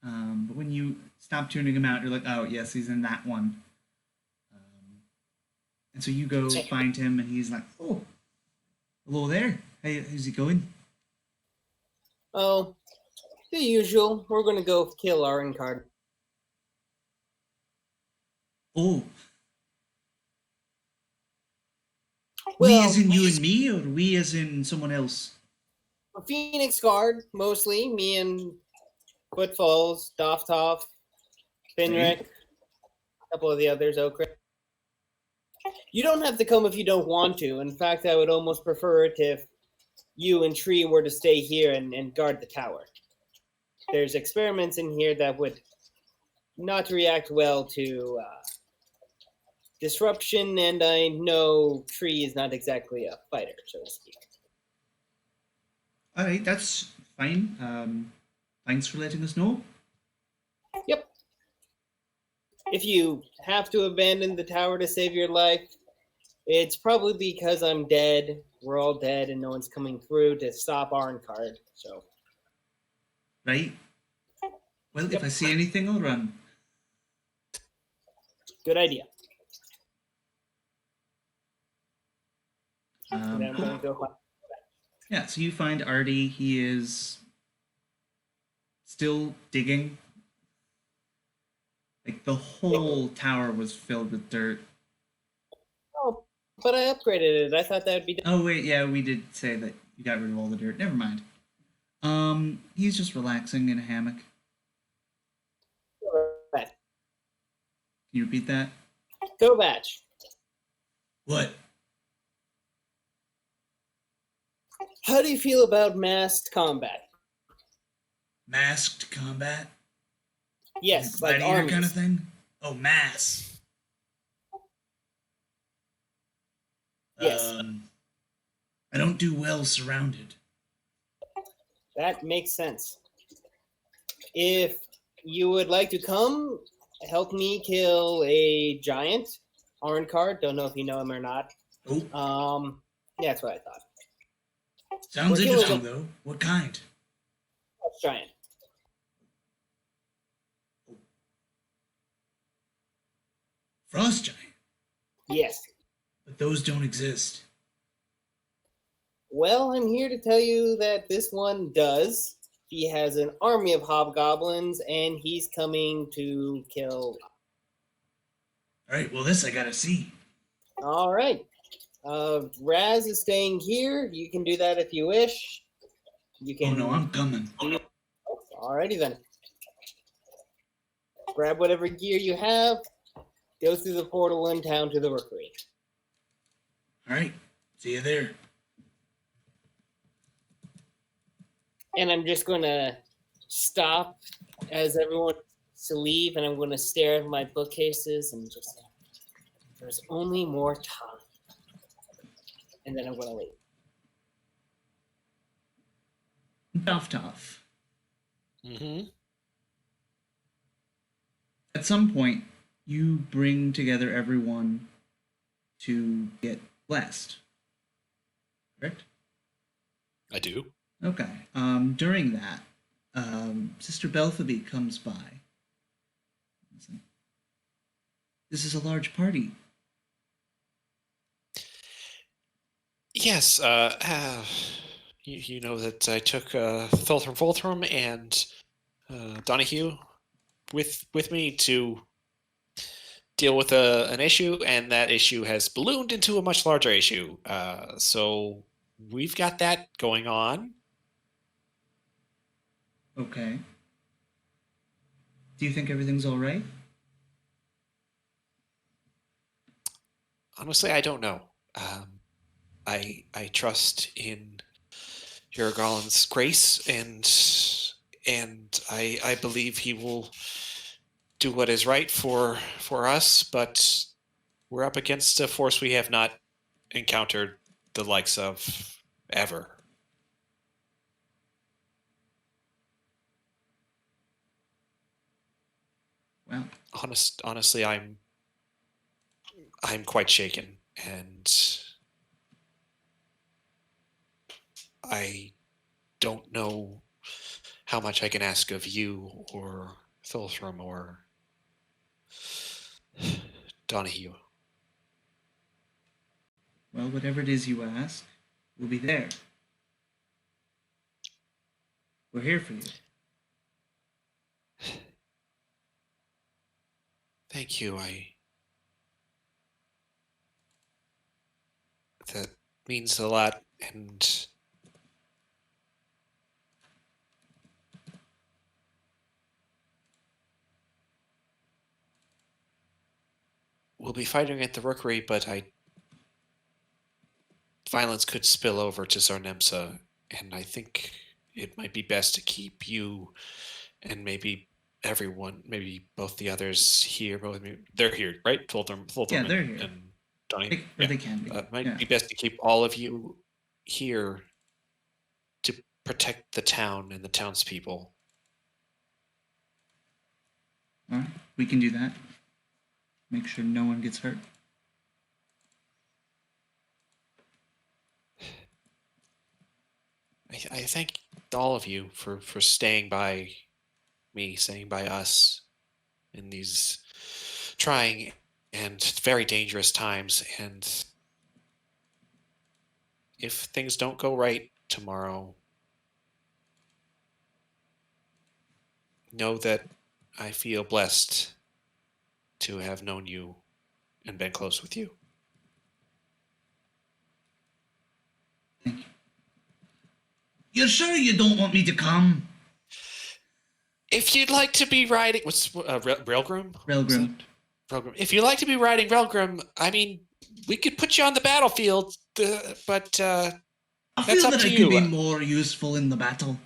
But when you stop tuning him out, you're like, oh, yes, he's in that one. And so you go find him, and he's like, oh, hello there. Hey, how's it going? Oh, the usual. We're going to go kill Arencard. Oh. We Well, as in you and me, or we as in someone else? Phoenix Guard, mostly. Me and Footfalls, Doftov, Finrick, a couple of the others, Okra. You don't have to come if you don't want to. In fact, I would almost prefer it if you and Tree were to stay here and guard the tower. There's experiments in here that would not react well to disruption, and I know Tree is not exactly a fighter, so to speak. All right, that's fine. Thanks for letting us know. Yep. If you have to abandon the tower to save your life, it's probably because I'm dead. We're all dead, and no one's coming through to stop Arencard. So. Right. Well, if I see anything, I'll run. Good idea. Cool. I'm going to go find. Yeah, so you find Artie. He is still digging. Like, the whole tower was filled with dirt. Oh, but I upgraded it. I thought that would be done. Oh, wait, yeah, we did say that you got rid of all the dirt. Never mind. He's just relaxing in a hammock. Can you repeat that? Kovac. What? How do you feel about masked combat? Masked combat? Yes, like gladiator armies. kind of thing? Oh, mass. Yes. I don't do well surrounded. That makes sense. If you would like to come, help me kill a giant. Arencard, don't know if you know him or not. Oh. Yeah, that's what I thought. Sounds We're interesting, though. What kind? Giant. Frost giant. Yes. But those don't exist. Well, I'm here to tell you that this one does. He has an army of hobgoblins, and he's coming to kill. All right, well, this I gotta see. All right. Raz is staying here. You can do that if you wish. You can. Oh, no, I'm coming. Alrighty then. Grab whatever gear you have. Go through the portal in town to the Rookery. All right, see you there. And I'm just going to stop as everyone to leave, and I'm going to stare at my bookcases and just say, there's only more time. And then I'm going to leave. Tough. Mm-hmm. At some point, you bring together everyone to get blessed. Correct? I do. Okay. During that, Sister Belphoebe comes by. This is a large party. Yes, you know that I took Thulthrum and Donahue with me to deal with an issue, and that issue has ballooned into a much larger issue. So we've got that going on. Okay. Do you think everything's all right? Honestly, I don't know. I trust in Yurgalan's grace, and I believe he will do what is right for us, but we're up against a force we have not encountered the likes of ever. Well, Honestly, I'm quite shaken, and I don't know how much I can ask of you or Thulthrum or Donahue. well, whatever it is you ask, we'll be there. We're here for you. Thank you. That means a lot, and we'll be fighting at the Rookery, but violence could spill over to Zarnemsa, and I think it might be best to keep you and maybe everyone, maybe both the others here. They're here, right? Thulthrum Yeah, they're here. and Donnie. They can be. Might be best to keep all of you here to protect the town and the townspeople. All right, we can do that. Make sure no one gets hurt. I thank all of you for staying by me, staying by us in these trying and very dangerous times. And if things don't go right tomorrow, know that I feel blessed to have known you and been close with you. Thank you. You're sure you don't want me to come? If you'd like to be riding, what's Railgrim? Railgrim. Railgrim. If you'd like to be riding Railgrim, I mean, we could put you on the battlefield, but I that's feel up that to I you. could be more useful in the battle.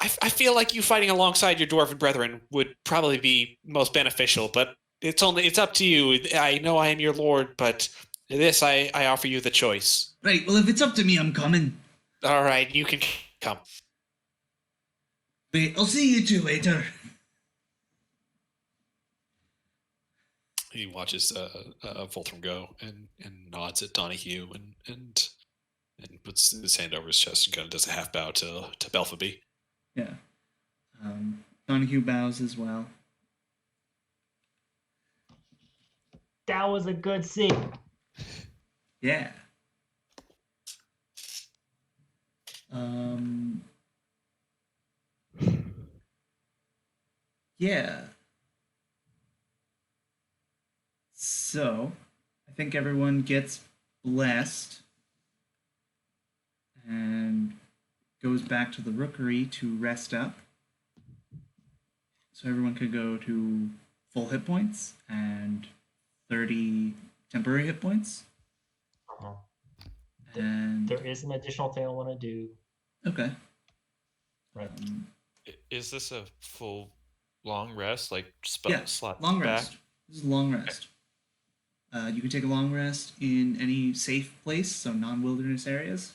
I feel like you fighting alongside your dwarven brethren would probably be most beneficial, but it's up to you. I know I am your lord, but this I offer you the choice. Right, well, if it's up to me, I'm coming. All right, you can come. Wait, I'll see you two later. He watches Volthram go and nods at Donahue and puts his hand over his chest and kind of does a half bow to Belphaby. Yeah. Donahue bows as well. That was a good scene. Yeah. Yeah. So, I think everyone gets blessed and goes back to the Rookery to rest up. So everyone could go to full hit points and 30 temporary hit points. Uh-huh. And There is an additional thing I want to do. okay. Right. Is this a full long rest? Like Yeah, slot long back? rest. This is a long rest. You can take a long rest in any safe place, so non-wilderness areas.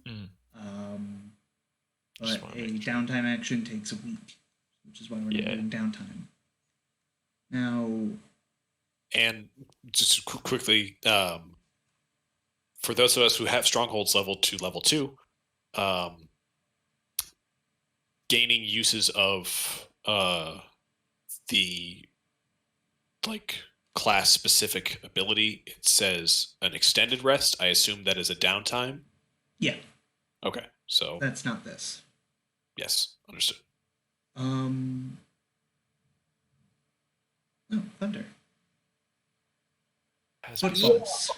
Mm. But Just wanna a make sure. downtime action takes a week, which is why we're not Yeah. doing downtime. Now, And just quickly, for those of us who have strongholds level to level 2, gaining uses of the class specific ability, it says an extended rest. I assume that is a downtime. yeah, Okay, so that's not this. yes, understood. No, thunder. Has What people- bugs?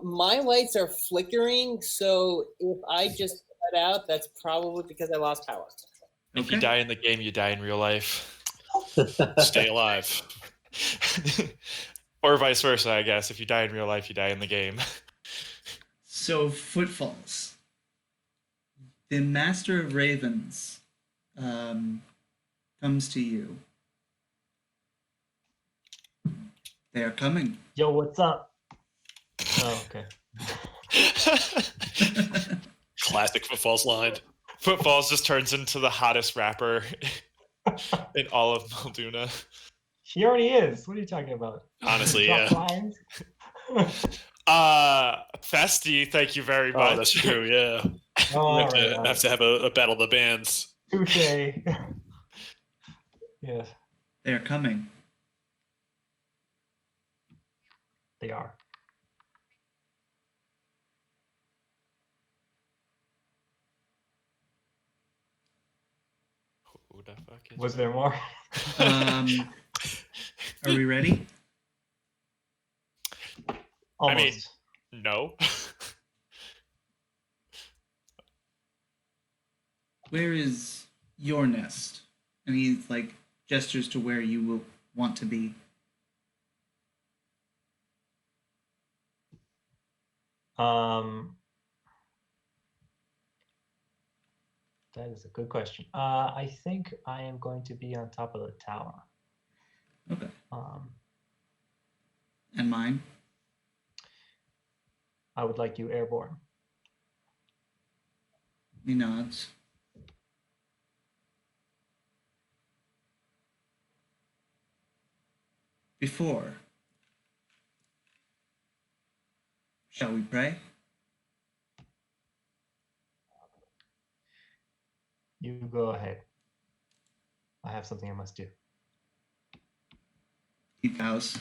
My lights are flickering, so if I just cut out, that's probably because I lost power. If you Okay. die in the game, you die in real life. Stay alive. Or vice versa, I guess. If you die in real life, you die in the game. So footfalls. The Master of Ravens comes to you. They are coming. Yo, what's up? Oh, okay. Classic footfalls line. Footfalls just turns into the hottest rapper in all of Molduna. She already is. What are you talking about? Honestly, Drop yeah. lines? Festy, thank you very Oh, much. that's true. Yeah. Oh, all have, right, to, all have right. to have a battle of the bands. Touche. Yeah, They are coming. they are. Who the fuck is Was that? there more? Are we ready? Almost. mean- No. Where is your nest? And he like gestures to where you will want to be. That is a good question. I think I am going to be on top of the tower. Okay. Um, And mine? I would like you airborne. He nods. Before, shall we pray? You go ahead. I have something I must do. He bows.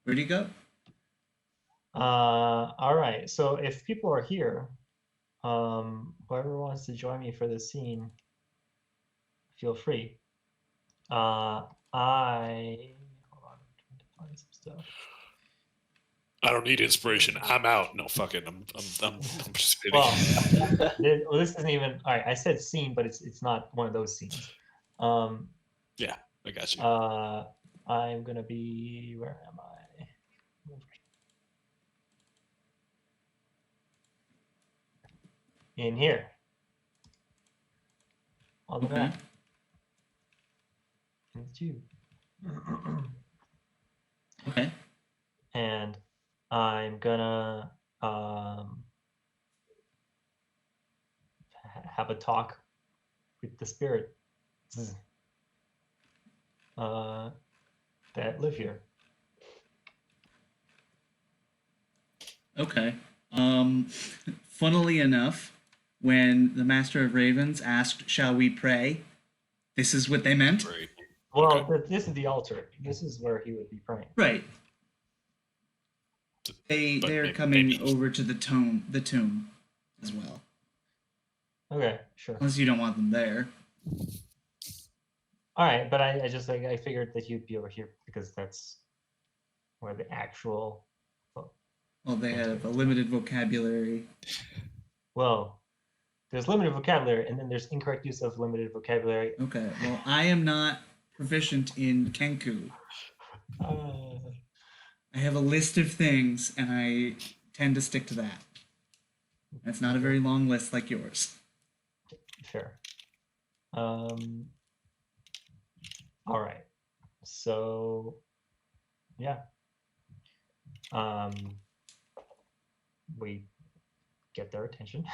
Where'd he go? All right. So if people are here, whoever wants to join me for this scene, feel free. Hold on, I'm trying to find some stuff. I don't need inspiration. I'm out. No, fuck it. I'm participating. Well, this isn't even. All right, I said scene, but it's not one of those scenes. Yeah, I got you. I'm gonna be. Where am I? In here. On the Okay. map. And it's you. Okay. And I'm gonna have a talk with the spirits that live here. Okay. Funnily enough, when the Master of Ravens asked, "Shall we pray?" this is what they meant. Great. Well, Okay. this is the altar. This is where he would be praying. Right. But They're maybe- coming maybe- over to the tomb as well. Okay, sure. Unless you don't want them there. All right, but I just like I figured that you'd be over here because that's where the actual. Well, they have a limited vocabulary. Well, there's limited vocabulary, and then there's incorrect use of limited vocabulary. Okay. Well, I am not proficient in Kenku. I have a list of things, and I tend to stick to that. It's not a very long list like yours. Sure. All right. So, yeah. We get their attention.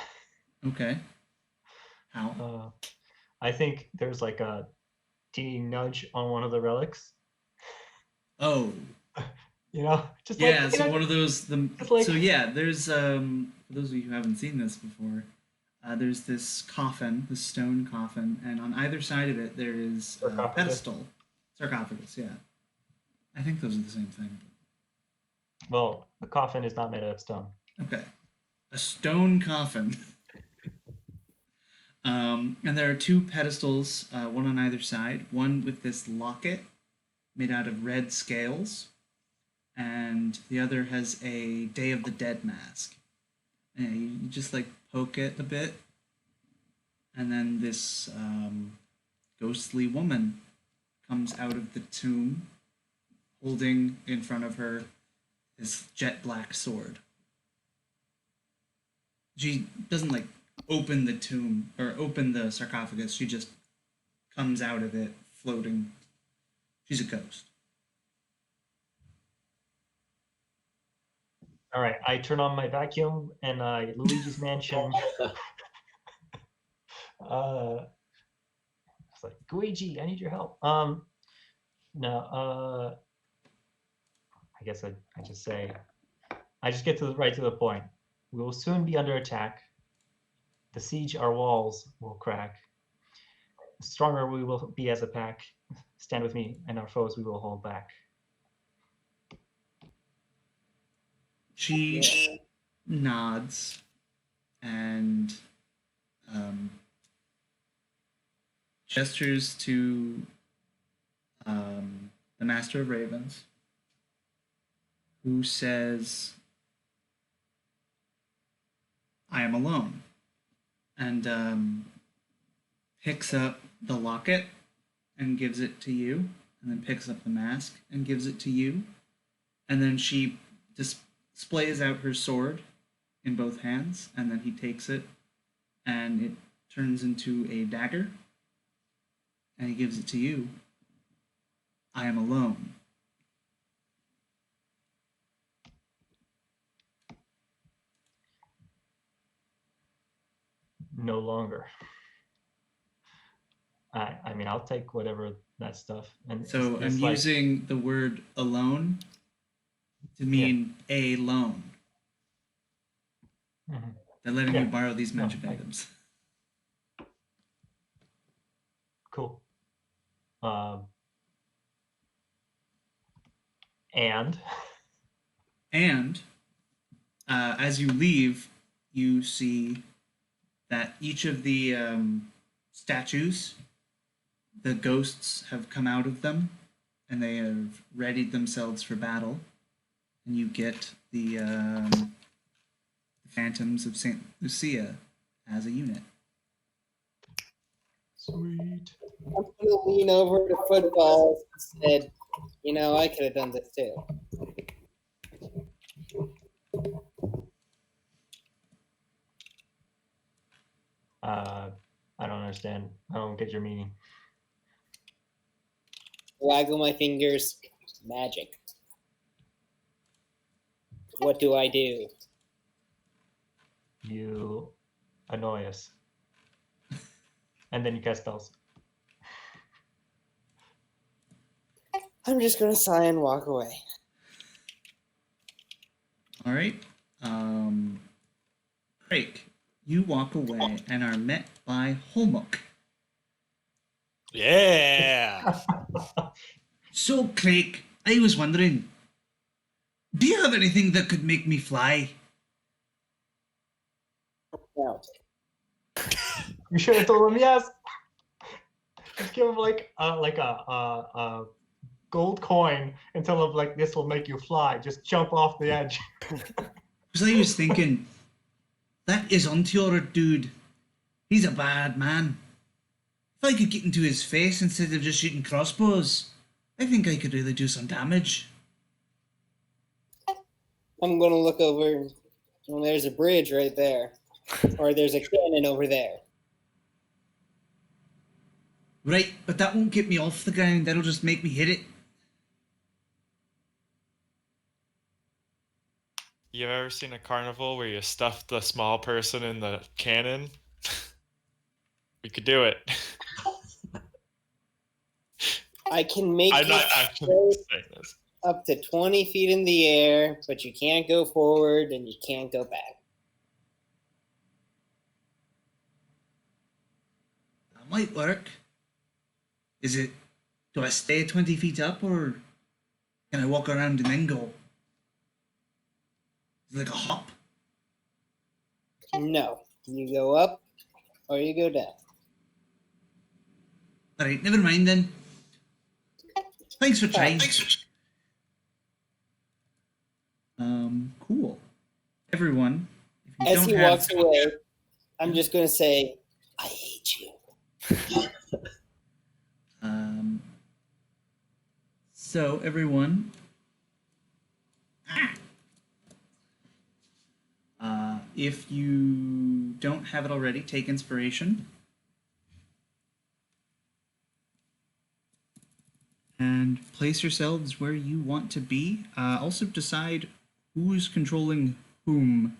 Okay. How? I think there's like a teeny nudge on one of the relics. Oh. You know, just Yeah, like, so one of those like- so yeah, there's for those of you who haven't seen this before, there's this coffin, this stone coffin, and on either side of it there is a Sarcophagus. pedestal. Sarcophagus, yeah. I think those are the same thing. Well, the coffin is not made out of stone. Okay. A stone coffin. And there are two pedestals, one on either side, one with this locket made out of red scales, and the other has a Day of the Dead mask. And you just like poke it a bit, and then this ghostly woman comes out of the tomb holding in front of her this jet black sword. She doesn't like open the tomb or open the sarcophagus. She just comes out of it floating. She's a ghost. All right, I turn on my vacuum and Luigi's Mansion. It's like, Luigi, I need your help. No, I guess I just say, I just get right to the point. We will soon be under attack. The siege, our walls will crack. The stronger we will be as a pack. Stand with me, and our foes we will hold back. She nods and gestures to the Master of Ravens, who says, I am alone, and picks up the locket and gives it to you, and then picks up the mask and gives it to you, and then she displays out her sword in both hands, and then he takes it, and it turns into a dagger, and he gives it to you. I am alone. No longer. I mean, I'll take whatever that stuff. And So I'm like, using the word alone to mean a loan. Mhm. They're letting Yeah. you borrow these No, magic I- items. Cool. And And as you leave, you see that each of the statues, the ghosts have come out of them, and they have readied themselves for battle. And you get the Phantoms of St. Lucia as a unit. sweet. I'm gonna lean over to footballs and said, I could have done this too. I don't understand. I don't get your meaning. Waggle my fingers. Magic. What do I do? You annoy us. And then you cast spells. I'm just gonna sigh and walk away. All right. Craig, you walk away and are met by Holmuk. Yeah. So, Craig, I was wondering, do you have anything that could make me fly? No. You should have told him yes. Just give him like a gold coin and tell him like this will make you fly. Just jump off the edge. Because I was thinking, that is Ontior dude. He's a bad man. If I could get into his face instead of just shooting crossbows, I think I could really do some damage. I'm gonna look over. Well, there's a bridge right there. Or there's a cannon over there. Right, but that won't get me off the ground. That'll just make me hit it. You ever seen a carnival where you stuff the small person in the cannon? We could do it. I can make I'm not it actually go saying this. up to 20 feet in the air, but you can't go forward and you can't go back. That might work. Do I stay 20 feet up or can I walk around and then go? Is it like a hop? No. You go up or you go down. Alright, never mind then. Thanks for trying. Cool. Everyone, if you As don't he have... walks away, I'm just going to say, I hate you. So everyone, If you don't have it already, take inspiration. And place yourselves where you want to be. Also decide who's controlling whom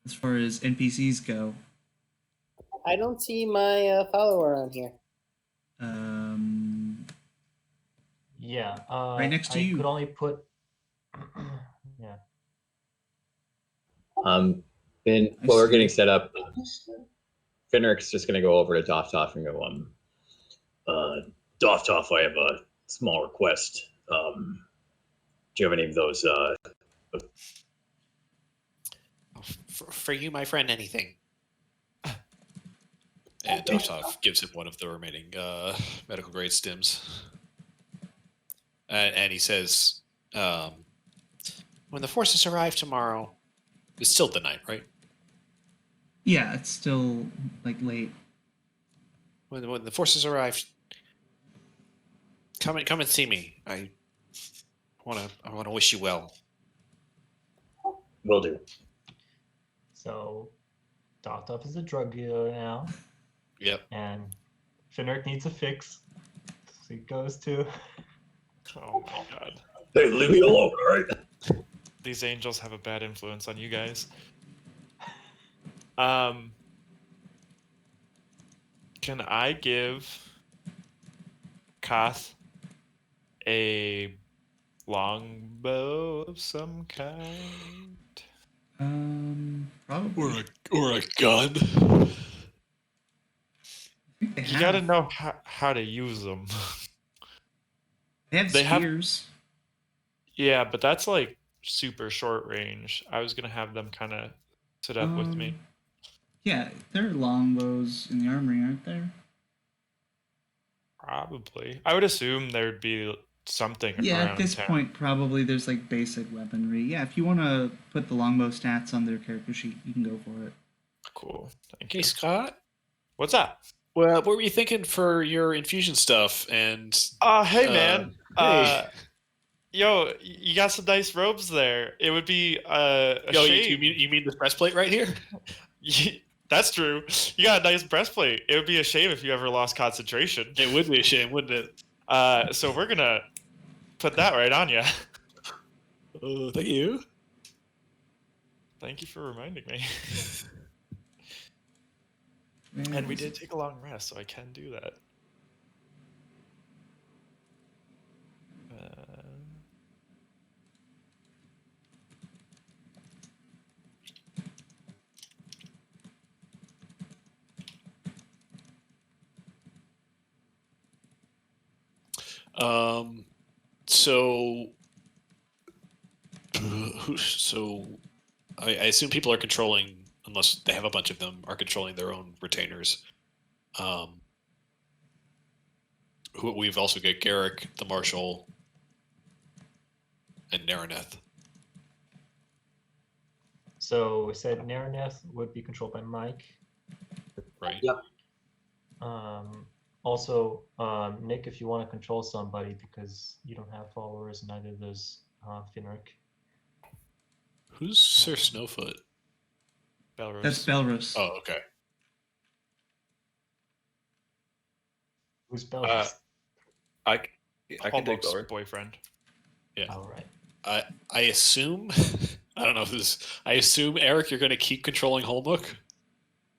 as far as NPCs go. I don't see my follower on here. Yeah. Right next to I you. could only put. Yeah. While we're getting set up, Fenric's just gonna go over to Doftoff and go, Doftoff, I have a small request. Do you have any of those? For you, my friend, anything. And Doftoff gives him one of the remaining medical grade stims. And he says, when the forces arrive tomorrow, it's still the night, right? Yeah, it's still like late. When the forces arrive, come and see me. I wanna wish you well. Will do. So, Doftoff is a drug dealer now, Yep. and Finric needs a fix. So he goes to. Oh my god. Hey, leave me alone, all right? These angels have a bad influence on you guys. Can I give Koth a longbow of some kind? Probably. Or a gun. I think they You gotta have. know how to use them. They have they have- spears. Yeah, but that's like super short range. I was gonna have them kind of sit up with me. Yeah, there are longbows in the armory, aren't there? Probably. I would assume there'd be something Yeah, around at this town. point, probably there's like basic weaponry. Yeah, if you want to put the longbow stats on their character sheet, you can go for it. Cool. Thank Hey, you. Scott. What's up? Well, what were you thinking for your infusion stuff? And Hey man. hey. Yo, you got some nice robes there. It would be a Yo, shame. you mean this breastplate right here? That's true. You got a nice breastplate. It would be a shame if you ever lost concentration. It would be a shame, wouldn't it? So we're gonna put that right on you. Oh, thank you. Thank you for reminding me. Where And we is did it? take a long rest, so I can do that. So I assume people are controlling, unless they have a bunch of them, are controlling their own retainers. Who we've also got Garrick, the Marshal, and Naraneth. So we said Naraneth would be controlled by Mike. Right. Yep. Also, Nick, if you want to control somebody because you don't have followers, neither does Finric. Who's Sir Snowfoot? Belrose. That's Belrus. Oh, okay. Who's Belrus? I can take Hallmark's over. boyfriend. Yeah. All right. I assume. I don't know if this. I assume Eric, you're going to keep controlling Holmook,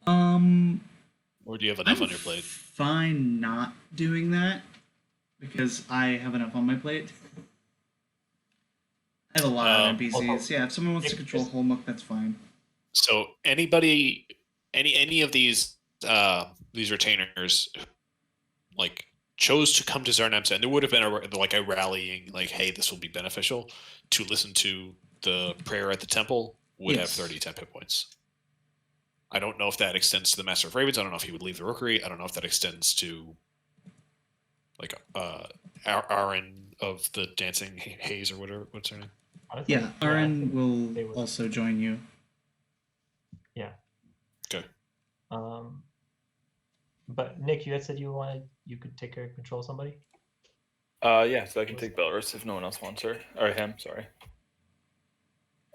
or do you have enough I'm on your plate? fine not doing that because I have enough on my plate. I have a lot of NPCs. Yeah, if someone wants to control Holmook, that's fine. So anybody, any of these retainers, like chose to come to Zarnab's End, there would have been a rallying, like, hey, this will be beneficial to listen to the prayer at the temple. Would Yes. have 30 temp hit points. I don't know if that extends to the Master of Ravens. I don't know if he would leave the Rookery. I don't know if that extends to like Aaron of the Dancing Haze or whatever. What's her name? Yeah, Aaron will they would- also join you. Yeah. Okay. But Nick, you had said you could take care of control somebody. Yeah, so I can take Belarus if no one else wants her or him. Sorry.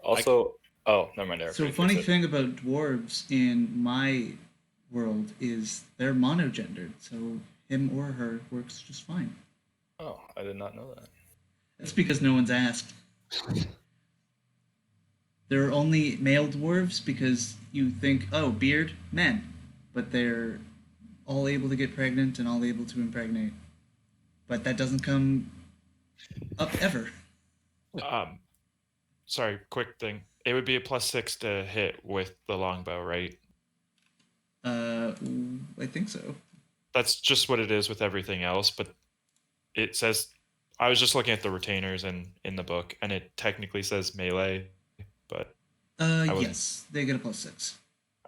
Also, Oh, never mind, Eric. So we funny fixed it. thing about dwarves in my world is they're monogendered, so him or her works just fine. Oh, I did not know that. That's because no one's asked. There are only male dwarves because you think, oh, beard, men. But they're all able to get pregnant and all able to impregnate. But that doesn't come up ever. Sorry, quick thing. It would be a +6 to hit with the longbow, right? I think so. That's just what it is with everything else, but it says I was just looking at the retainers in the book, and it technically says melee, but I wasn't. Yes, they get a +6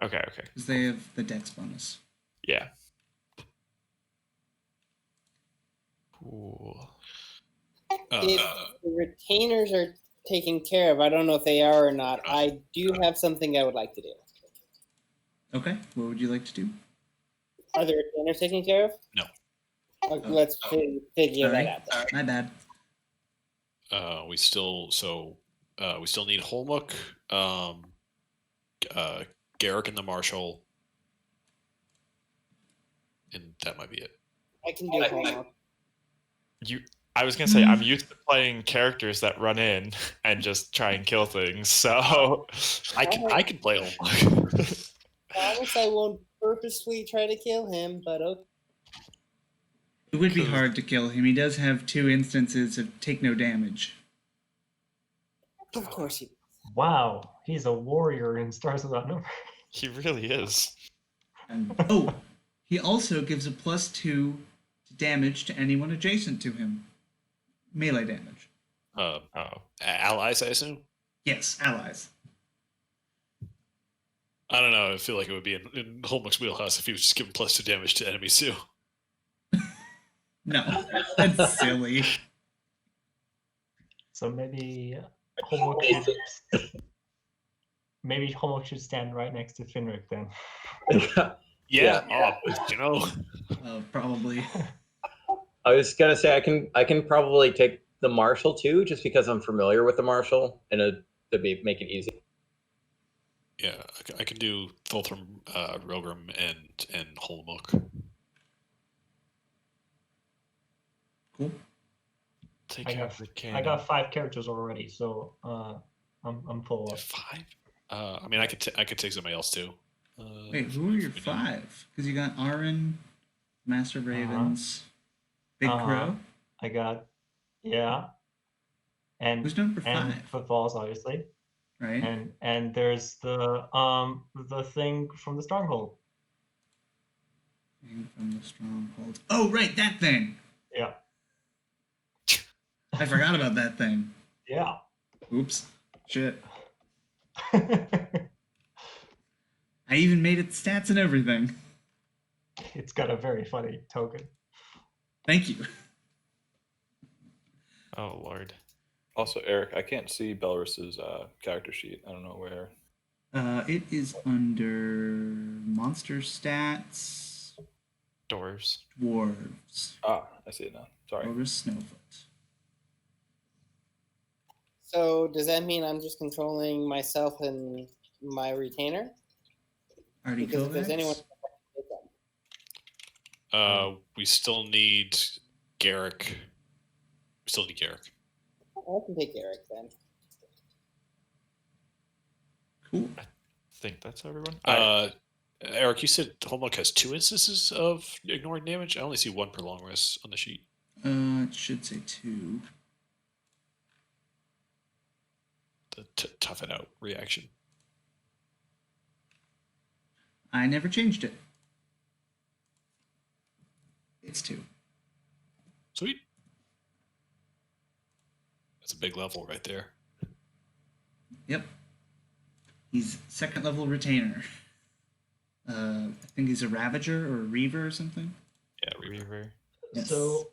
Okay. because they have the dex bonus. Yeah. Cool. If the retainers are taken care of, I don't know if they are or not. I do have something I would like to do. Okay, what would you like to do? Are the retainers taken care of? No. Okay, let's figure Sorry, that out. my bad. We still need Holmook, Garrick and the Marshal, and that might be it. I can do homework. I was gonna say I'm used to playing characters that run in and just try and kill things, so I can play Holmook. Promise I won't purposely try to kill him, but okay. It would be hard to kill him. He does have 2 instances of take no damage. Of course he. Wow, he's a warrior in Stars Without Number. he really is. And, he also gives a +2 to damage to anyone adjacent to him. Melee damage. Allies, I assume. Yes, allies. I don't know. I feel like it would be in Holmook's wheelhouse if he was just giving +2 damage to enemies too. No, that's silly. So maybe Homework should stand right next to Finric then. Yeah. Probably. I was gonna say I can probably take the Marshal too, just because I'm familiar with the Marshal and make it easy. Yeah, I can do Thulthram, Rogrim, and Holmook. Cool. I got 5 characters already, so I'm full up. 5? I mean, I could take somebody else too. Wait, who are your 5? Because you got Aaron, Master of Ravens, Big Crow. I got and who's number 5? And Footfalls, obviously. Right. And there's the thing from the Stronghold. Thing from the Stronghold. Oh, right, that thing. Yeah. I forgot about that thing. Yeah. Oops. Shit. I even made it stats and everything. It's got a very funny token. Thank you. Oh, Lord. Also, Eric, I can't see Belarus's character sheet. I don't know where. It is under monster stats. Dwarves. Dwarves. Ah, I see it now. Sorry. Dwarves Snowfoot. So does that mean I'm just controlling myself and my retainer? Because if there's anyone. We still need Garrick. I can take Eric then. Cool. I think that's everyone. Eric, you said Holmook has 2 instances of ignoring damage. I only see 1 per long rest on the sheet. It should say 2. The tough it out reaction. I never changed it. It's 2. Sweet. That's a big level right there. Yep. He's 2nd level retainer. I think he's a Ravager or a Reaver or something. Yeah, Reaver. Yes. So,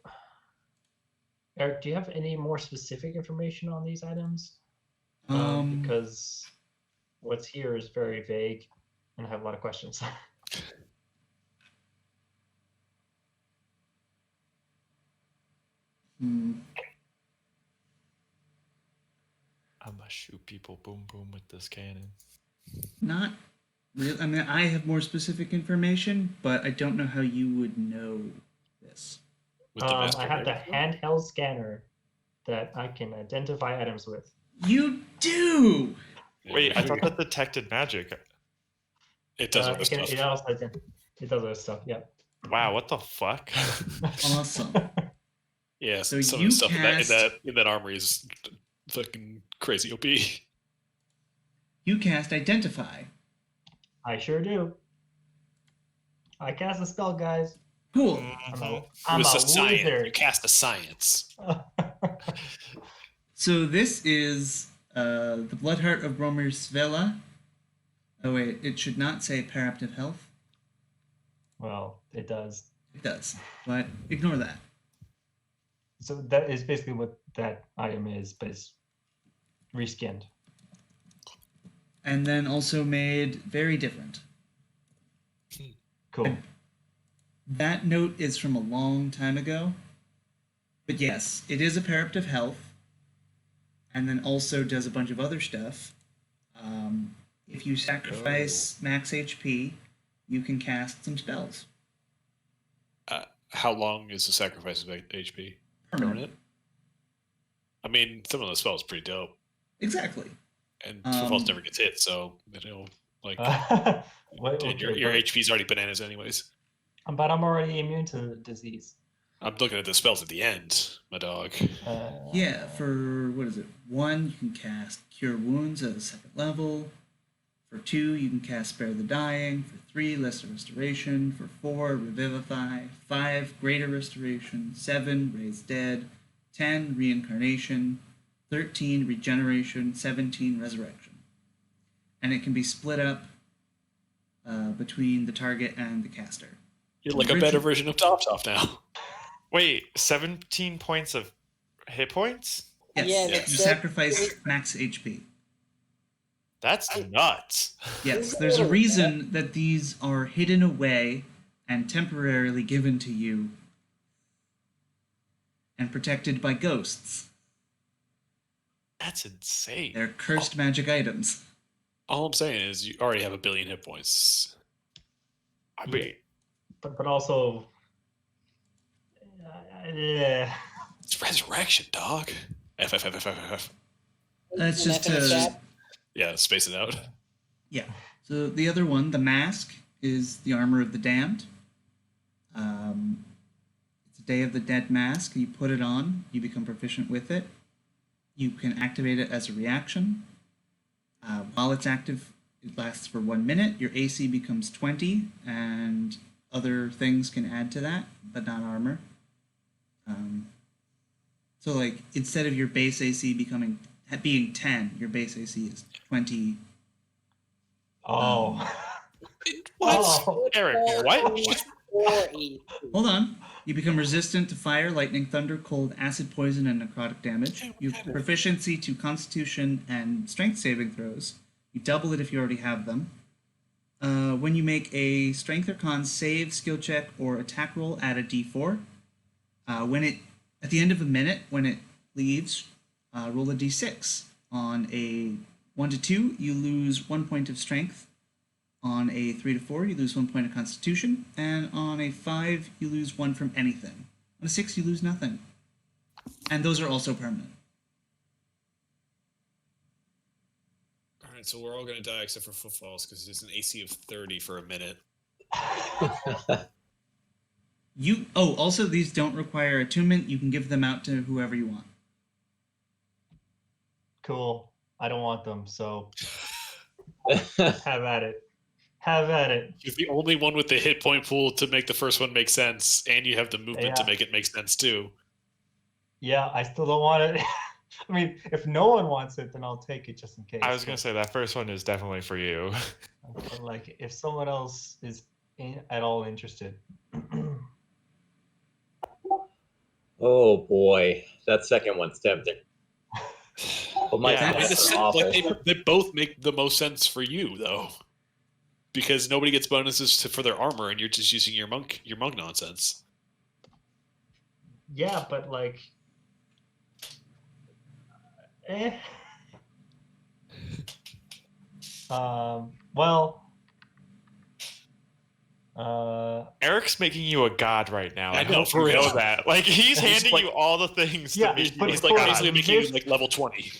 Eric, do you have any more specific information on these items? Because what's here is very vague, and I have a lot of questions. I'm gonna shoot people boom boom with this cannon. Not really. I mean, I have more specific information, but I don't know how you would know this. With the master I have the rifle? handheld scanner that I can identify items with. You do. Wait, I thought that detected magic. It does other It stuff. it does other stuff. Yeah. Wow, what the fuck? Awesome. Yeah, So some you of the stuff cast- in that armory is fucking crazy OP. You cast Identify. I sure do. I cast a spell, guys. Cool. Mhm. I'm It was a a science. You wizard. cast a science. So this is the Bloodheart of Romersvilla. Oh wait, it should not say Paraptive Health. Well, it does. It does, but ignore that. So that is basically what that item is, but it's reskinned. And then also made very different. Cool. That note is from a long time ago. But yes, it is a Paraptive Health. And then also does a bunch of other stuff. If you sacrifice max HP, you can cast some spells. How long is the sacrifice of HP? Permanent. I mean, some of the spells pretty dope, Exactly. and Footfalls never gets hit, so like, What, dude, your HP's already bananas anyways. but I'm already immune to disease. I'm looking at the spells at the end, my dog. Yeah, for what is it? 1, you can cast Cure Wounds at a 2nd level. For 2, you can cast Spare the Dying. For 3, Lesser Restoration. For 4, Revivify. 5, Greater Restoration. 7, Raise Dead. 10, Reincarnation. 13, Regeneration. 17, Resurrection. And it can be split up between the target and the caster. You're like a better version of Top now. Wait, 17 points of hit points? Yes, Yeah, you that's- sacrifice max HP. That's nuts. Yes, there's a reason that these are hidden away and temporarily given to you and protected by ghosts. That's insane. They're cursed magic items. All I'm saying is you already have 1 billion hit points. I mean, But also, yeah. It's resurrection, dog. F. That's just Nothing in the to... chat? Yeah, space it out. Yeah. So the other one, the mask, is the armor of the damned. It's a Day of the Dead mask. You put it on, you become proficient with it. You can activate it as a reaction. While it's active, it lasts for 1 minute. Your AC becomes 20, and other things can add to that, but not armor. So, like, instead of your base AC being 10, your base AC is 20. Oh. What? Oh. Eric, what? Hold on. You become resistant to fire, lightning, thunder, cold, acid, poison, and necrotic damage. You have proficiency to Constitution and Strength saving throws. You double it if you already have them. When you make a Strength or Con save, skill check, or attack roll, add a D4. At the end of a minute, when it leaves, roll a D6. On a 1 to 2, you lose 1 point of Strength. On a 3 to 4, you lose 1 point of Constitution, and on a 5, you lose 1 from anything. On a 6, you lose nothing. And those are also permanent. Alright, so we're all gonna die except for Footfalls because it's an AC of 30 for a minute. Also these don't require attunement. You can give them out to whoever you want. Cool. I don't want them, so have at it. Have at it. You're the only one with the hit point pool to make the first one make sense, and you have the movement to Yeah. make it make sense too. Yeah, I still don't want it. I mean, if no one wants it, then I'll take it just in case. I was going to say that first one is definitely for you. But, like, if someone else is at all interested. Oh boy, that second one's tempting. But my Yeah, In a stats are sense, awful. like they both make the most sense for you though, because nobody gets bonuses for their armor, and you're just using your monk nonsense. Yeah, but like, Well. Eric's making you a god right now. I I know, hope for you real. know that. Like he's handing like- you all the things Yeah, to make but you He's a like for basically god. making you this- like level 20.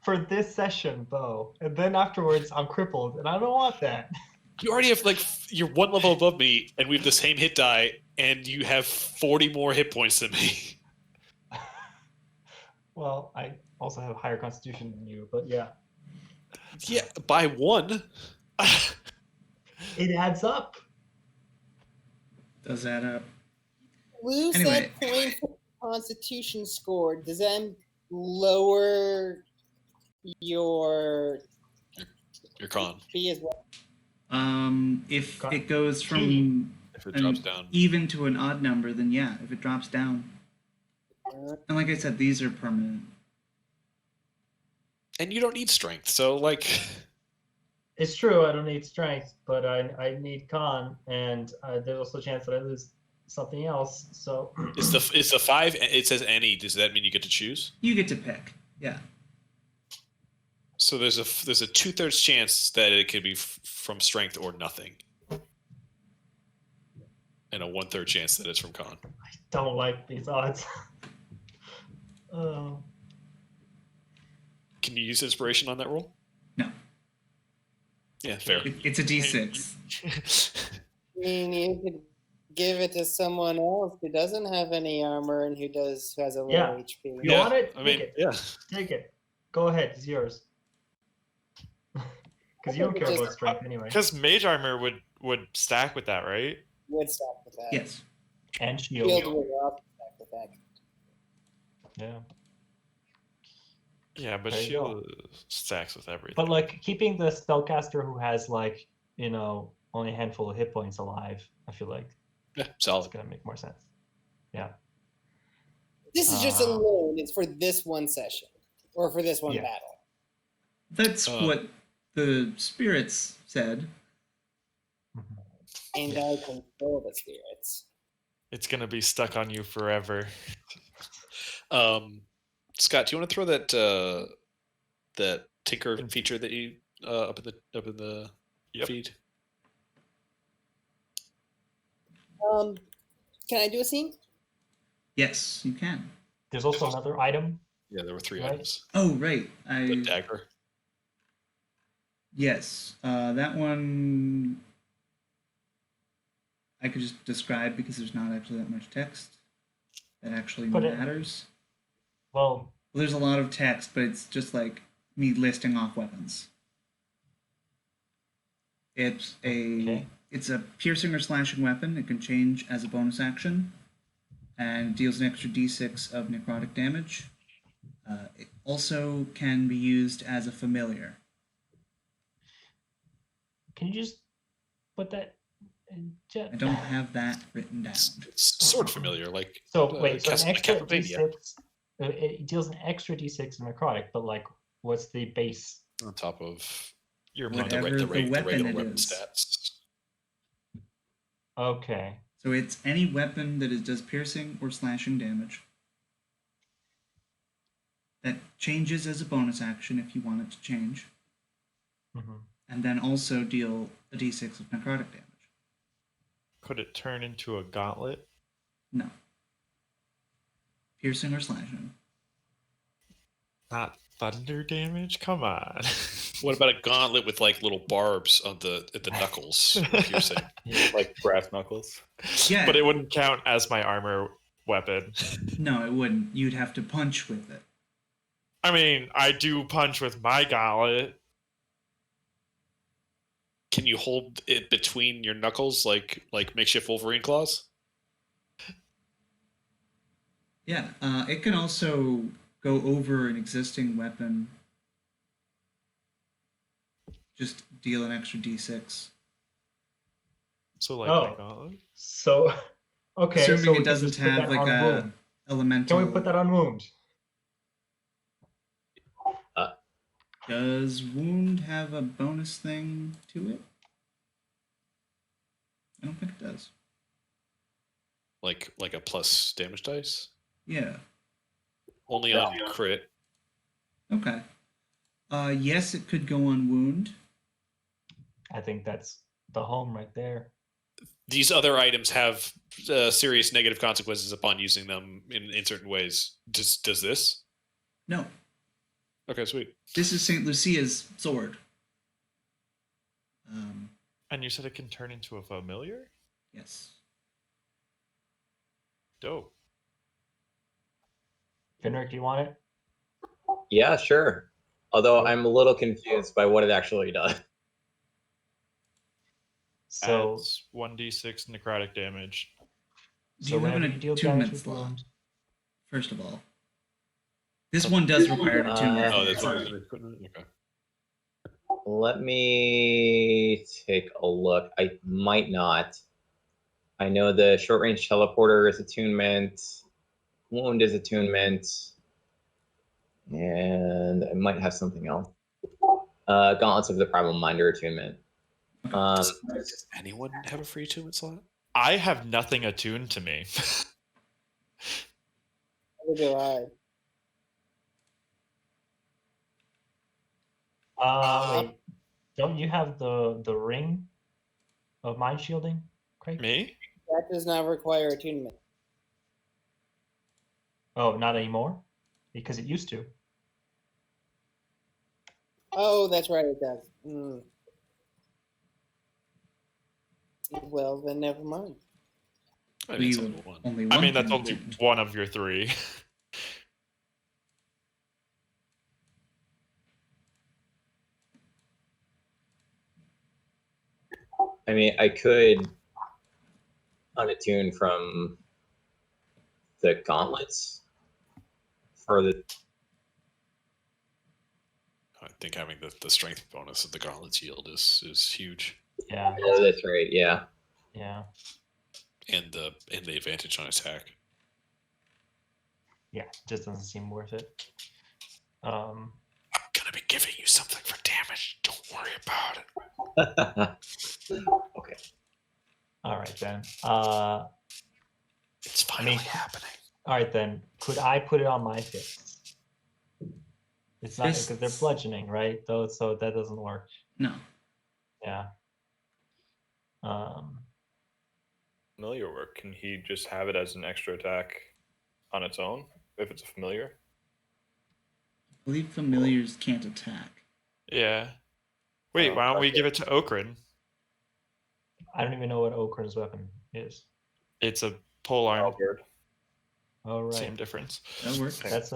For this session, though, and then afterwards I'm crippled, and I don't want that. You already have like you're one level above me, and we have the same hit die, and you have 40 more hit points than me. Well, I also have higher constitution than you, but yeah, Yeah, by one. it adds up. Does that up? Lose Anyway. that point for Constitution score. Does that lower your You're con. fee as well? If Got- it goes from If it an drops down. even to an odd number, then yeah. If it drops down, and like I said, these are permanent. And you don't need strength, so like It's true, I don't need strength, but I need con, and there's also a chance that I lose something else. So is the 5 it says any, does that mean you get to choose? You get to pick. Yeah. So there's a 2/3 chance that it could be from strength or nothing. And a 1/3 chance that it's from con. I don't like these odds. Can you use inspiration on that roll? No. Yeah, fair. It's a D6. I mean, you could give it to someone else who doesn't have any armor and who has a low Yeah. HP. You Yeah, want it? I mean, Take it. yeah. Take it. Go ahead, it's yours. Because you don't care about strength anyway. Because mage armor would stack with that, right? Would stack with that. Yes. And Shield shield. would also stack with that. Yeah. Yeah, but There you go. shield stacks with everything. But like keeping the spellcaster who has like, only a handful of hit points alive, I feel like Yeah, it's solid. gonna make more sense. Yeah. This is just a loan. It's for this one session or for this one Yeah. battle. That's what the spirits said. And I control the spirits. It's gonna be stuck on you forever. Scott, do you want to throw that tinker feature that you up in the Yep. feed? Can I do a scene? Yes, you can. There's also another item. Yeah, there were 3 Right. items. Oh, right. The dagger. Yes, that one I could just describe because there's not actually that much text that actually But matters. Well, Well, there's a lot of text, but it's just like me listing off weapons. It's a piercing or slashing weapon. It can change as a bonus action, and deals an extra d6 of necrotic damage. It also can be used as a familiar. can you just put that? I don't have that written down. It's sort of familiar, like So wait, so an extra Castlevania d6. It deals an extra d6 of necrotic, but like, what's the base? on top of Your like money. Whatever the weapon regular it weapon is. stats. Okay. So it's any weapon that does piercing or slashing damage. That changes as a bonus action if you want it to change. Mhm. And then also deal a d6 of necrotic damage. Could it turn into a gauntlet? No. Piercing or slashing. Not thunder damage? Come on. What about a gauntlet with like little barbs on at the knuckles? Like you're saying. Like brass knuckles. Yeah. But it wouldn't count as my armor weapon. No, it wouldn't. You'd have to punch with it. I mean, I do punch with my gauntlet. Can you hold it between your knuckles like makeshift Wolverine claws? Yeah. It can also go over an existing weapon. Just deal an extra d6. So like Oh. my gauntlet. So, okay. Assuming so we it can doesn't just put have that like on a wound. elemental. Can we put that on wound? Does wound have a bonus thing to it? I don't think it does. Like a plus damage dice? Yeah. Only on crit. Okay. Yes, it could go on wound. I think that's the home right there. These other items have serious negative consequences upon using them in certain ways. Does this? No, Okay, sweet. this is Saint Lucia's sword. And you said it can turn into a familiar? Yes. Dope. Fenric, do you want it? Yeah, sure. Although Cool. I'm a little confused by what it actually does. So, Adds 1d6 necrotic damage. Do you have whenever an you deal attunement damage with slot? wounds, First of all, this one does require an attunement. Oh, that's Sorry. okay. Let me take a look. I might not. I know the short range teleporter is attunement, wound is attunement, and I might have something else. Gauntlets of the Primal Mind are attunement. Does anyone have a free attunement slot? I have nothing attuned to me. Neither do I. wait, don't you have the ring of mind shielding, Craig? Me? That does not require attunement. Oh, not anymore? Because it used to. Oh, that's right, it does. Mm. Well, then never mind. I We mean, it's one. only I one mean, that's can only attune. one of your three. I mean, I could unattune from the gauntlets for the. I think having the strength bonus that the gauntlets yield is huge, Yeah, Oh, that's right. Yeah. yeah, and the advantage on attack. yeah. Just doesn't seem worth it. I'm gonna be giving you something for damage. Don't worry about it. Okay. All right then. It's finally happening. All right then. Could I put it on my fists? It's not because they're Fists? bludgeoning, right? Though, so that doesn't work. No. Yeah. Familiar work. Can he just have it as an extra attack on its own if it's a familiar? I believe familiars can't attack. Yeah. Wait, why don't we give it to Okrin? I don't even know what Okrin's weapon is. It's a polearm. Halberd. Oh right. Same difference. That works. That's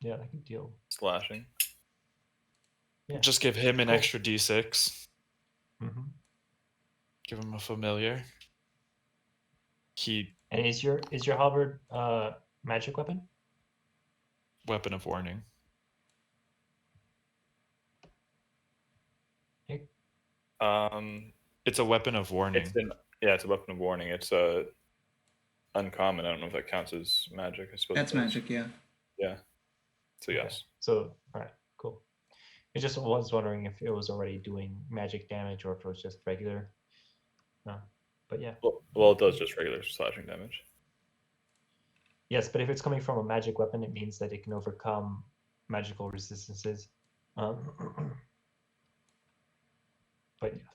yeah, that could deal. Slashing. Yeah. Just give him an Cool. extra d6. Mm-hmm. Give him a familiar. He And is your halberd magic weapon? weapon of warning. It's a weapon of warning. It's a weapon of warning. It's uncommon. I don't know if that counts as magic. I suppose That's it does. magic, yeah. Yeah. So Okay. yes. So all right, cool. I just was wondering if it was already doing magic damage or if it was just regular. No, but yeah. Well, it does just regular slashing damage. Yes, but if it's coming from a magic weapon, it means that it can overcome magical resistances. But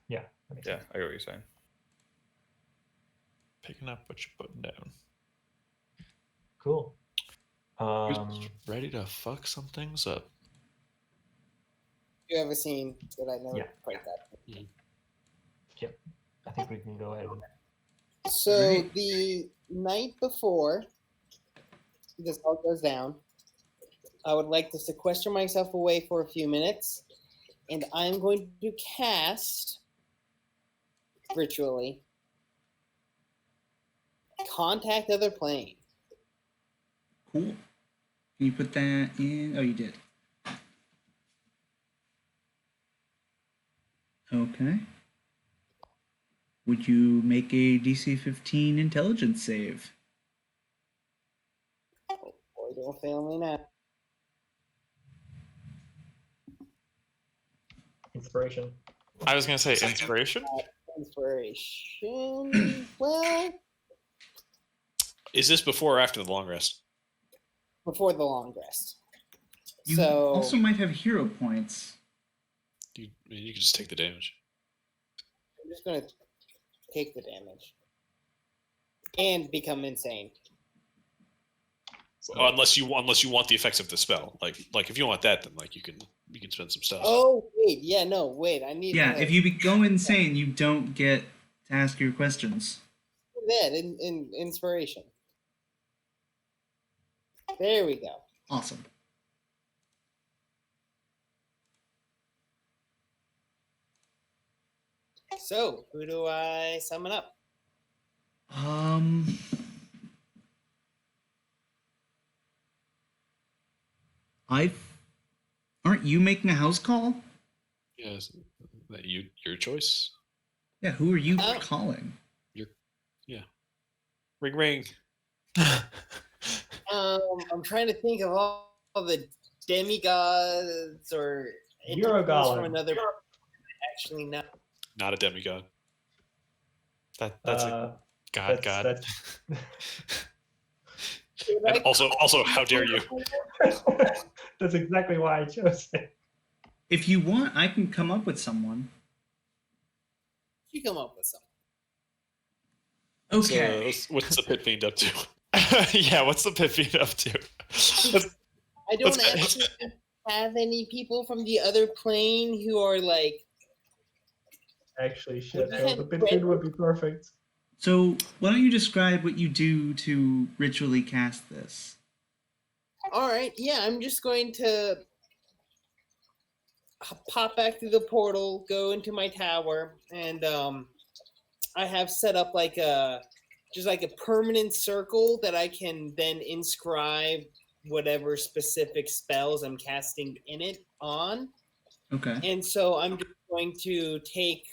yeah, that makes Yeah, sense. I get what you're saying. Picking up what you're putting down. Cool. Who's ready to fuck some things up? You have a scene that I never Yeah. quite got. Yep. I think we can go ahead. So Right. the night before this all goes down, I would like to sequester myself away for a few minutes, and I'm going to cast virtually Contact Other Plane. Cool. Can you put that in? Oh, you did. Okay. Would you make a DC 15 intelligence save? Oh, boy, don't fail me now. Inspiration. I was gonna say inspiration. Inspiration. Well, Is this before or after the long rest? before the long rest. You So also might have hero points. You mean, you can just take the damage. I'm just gonna take the damage and become insane. So, Unless you want the effects of the spell. Like if you want that, then like you can spend some stuff. Oh wait, yeah, no, wait. I need Yeah, to if you go insane, you don't get to ask your questions. do that in inspiration. There we go. Awesome. So, who do I summon up? I aren't you making a house call? Yes, that your choice. Yeah, who are you Oh. calling? Ring ring. I'm trying to think of all the demigods or You're a entities from golem. another. Actually, no. Not a demigod. That's a god. That's And also, how dare you? that's exactly why I chose it. If you want, I can come up with someone. You come up with something. Okay. So, what's the pit fiend up to? Yeah, what's the pit fiend up to? I don't Let's- actually have any people from the other plane who are like. Actually, shit, you though. have The pit fiend would be perfect. So why don't you describe what you do to ritually cast this? All right, yeah, I'm just going to pop back through the portal, go into my tower, and I have set up like a permanent circle that I can then inscribe whatever specific spells I'm casting in it on. Okay. And so I'm just going to take,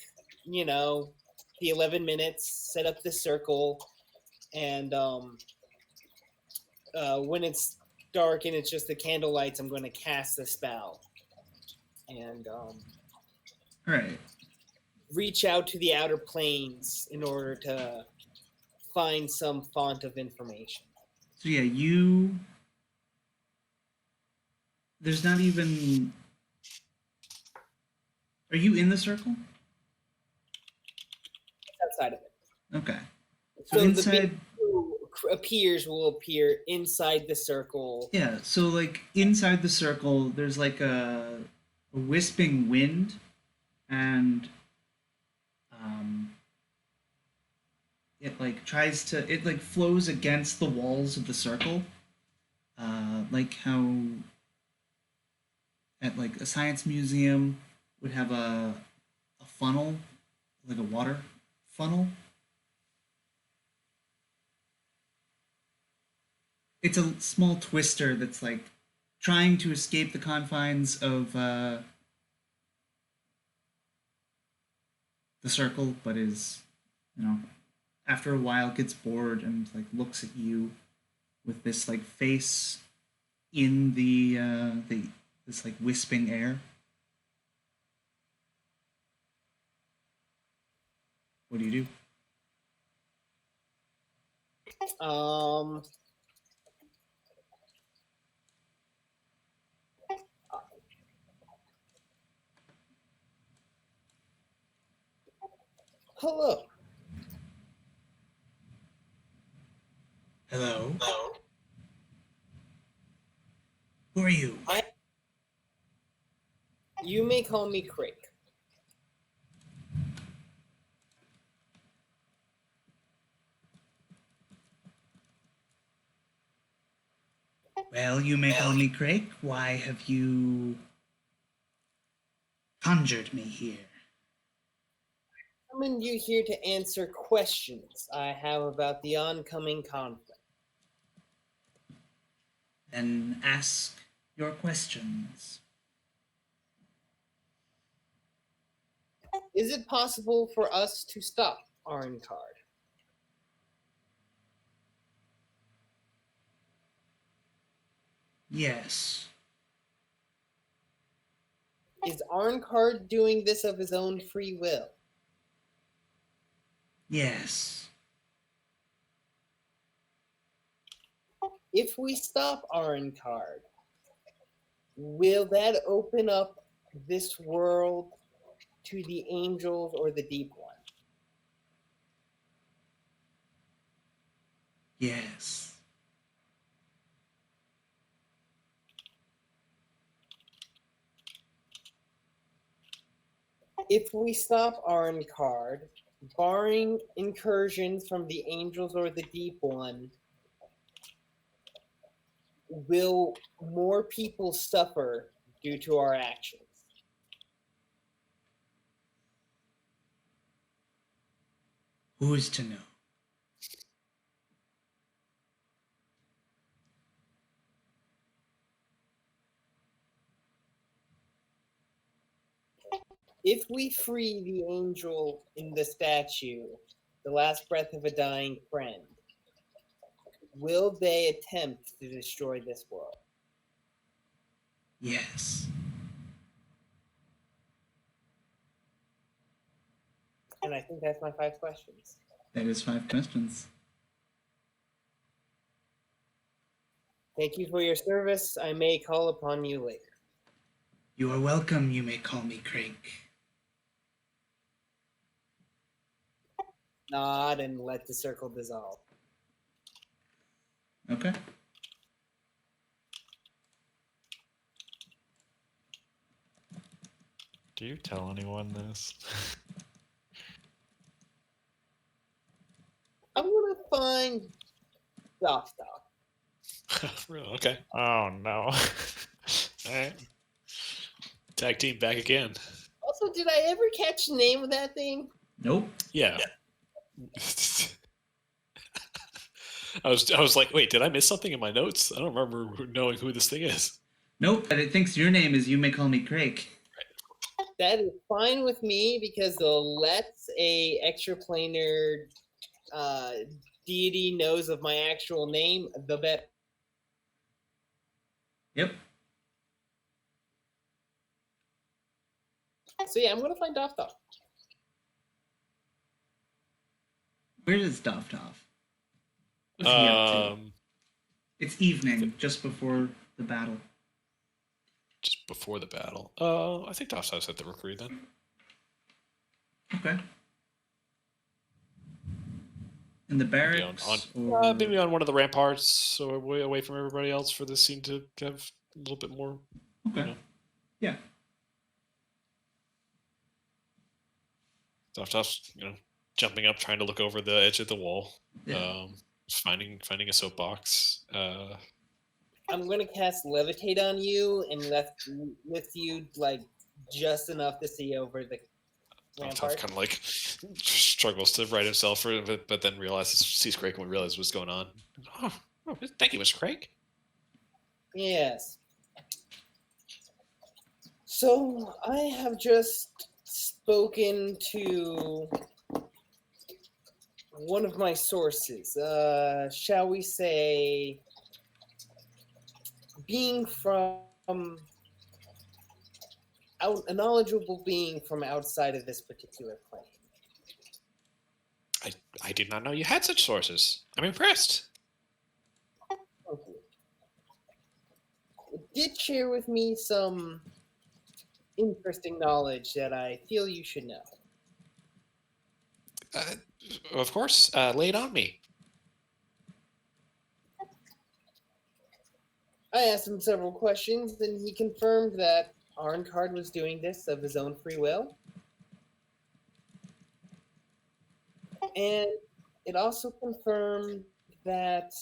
the 11 minutes, set up the circle, and when it's dark and it's just the candle lights, I'm going to cast the spell. And All right. reach out to the outer planes in order to find some font of information. So yeah, there's not even. Are you in the circle? Outside of it. Okay. So the inside. big who will appear inside the circle. Yeah. So like inside the circle, there's like a wisping wind, and it like flows against the walls of the circle, like how at like a science museum would have a funnel, like a water funnel. It's a small twister that's like trying to escape the confines of the circle, but is, after a while gets bored and like looks at you with this like face in the this like wisping air. What do you do? Hello. Hello. Who are you? You may call me Craig. Well, you may call me Craig. Why have you conjured me here? I summoned you here to answer questions I have about the oncoming conflict. Then ask your questions. Is it possible for us to stop Arncard? Yes. Is Arncard doing this of his own free will? Yes. If we stop Arncard, will that open up this world to the angels or the deep one? Yes. If we stop Arncard, barring incursions from the angels or the deep one, will more people suffer due to our actions? Who is to know? If we free the angel in the statue, the last breath of a dying friend, will they attempt to destroy this world? Yes. And I think that's my 5 questions. That is 5 questions. Thank you for your service. I may call upon you later. You are welcome. You may call me Craig. Nod and let the circle dissolve. Okay. Do you tell anyone this? I'm gonna find Doc. Okay. Oh no. Alright. Tag team back again. Also, did I ever catch the name of that thing? Nope. Yeah. I was like, wait, did I miss something in my notes? I don't remember knowing who this thing is. Nope. But it thinks your name is You May Call Me Craig. That is fine with me because the less a extraplanar deity knows of my actual name, the better. Yep. So yeah, I'm gonna find Doc. Where is Doftov? What's he up to? It's evening, just before the battle. Just before the battle. I think Doss House at the Rookery then. Okay. In the barracks? or... Maybe on one of the ramparts, so way away from everybody else for this scene to have a little bit more. Okay. You know. Yeah. Doss, jumping up, trying to look over the edge of the wall. Yeah. Finding a soapbox. I'm gonna cast Levitate on you and lift you like just enough to see over the Doss rampart. kind of like struggles to right himself, but then sees Craig and realizes what's going on. Oh, thank you, Mr. Craig. Yes. So I have just spoken to one of my sources. Shall we say, being from a knowledgeable being from outside of this particular plane. I did not know you had such sources. I'm impressed. Thank you. It did share with me some interesting knowledge that I feel you should know. Of course, lay it on me. I asked him several questions, and he confirmed that Arncard was doing this of his own free will. And it also confirmed that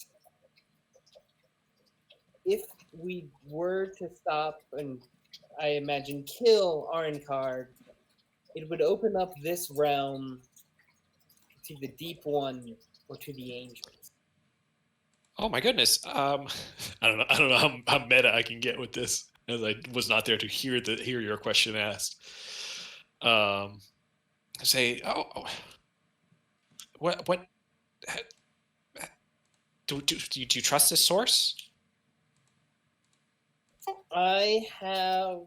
if we were to stop and, I imagine, kill Arncard, it would open up this realm to the Deep One or to the Angels. Oh my goodness. I don't know how meta I can get with this, as I was not there to hear your question asked. Say, what do you trust this source? I have.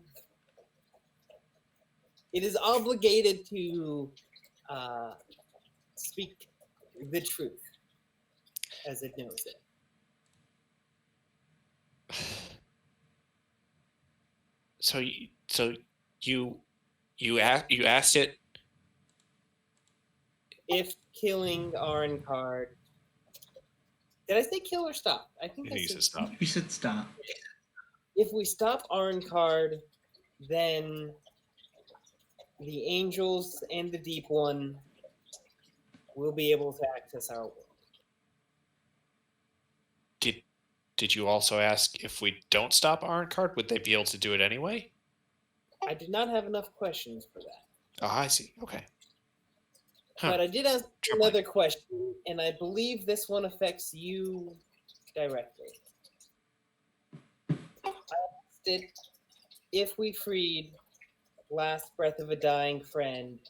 It is obligated to speak the truth as it knows it. So you You asked it. If killing Arncard. Did I say kill or stop? I think I He said says stop. You should stop. if we stop Arncard, then the angels and the deep one will be able to access our world. Did you also ask if we don't stop Arncard, would they be able to do it anyway? I did not have enough questions for that. Oh, I see. Okay. Huh. But I did ask Troubling. another question, and I believe this one affects you directly. I asked it, if we freed last breath of a dying friend,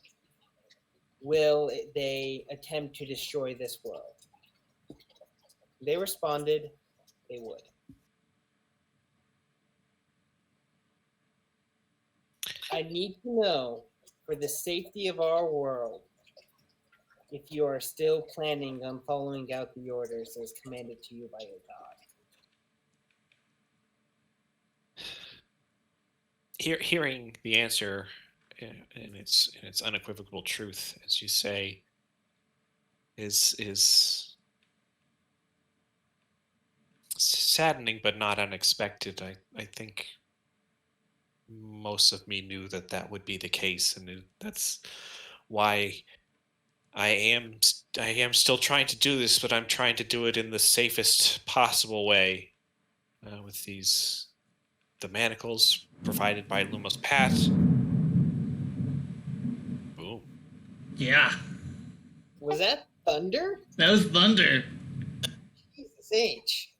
will they attempt to destroy this world? They responded, they would. I need to know, for the safety of our world, if you are still planning on following out the orders as commanded to you by your god. Hearing the answer in its unequivocal truth, as you say, is saddening but not unexpected. I think most of me knew that would be the case, and that's why I am still trying to do this, but I'm trying to do it in the safest possible way with the manacles provided by Lumos Pat. Boom. Yeah, Was that thunder? that was thunder. Jesus H.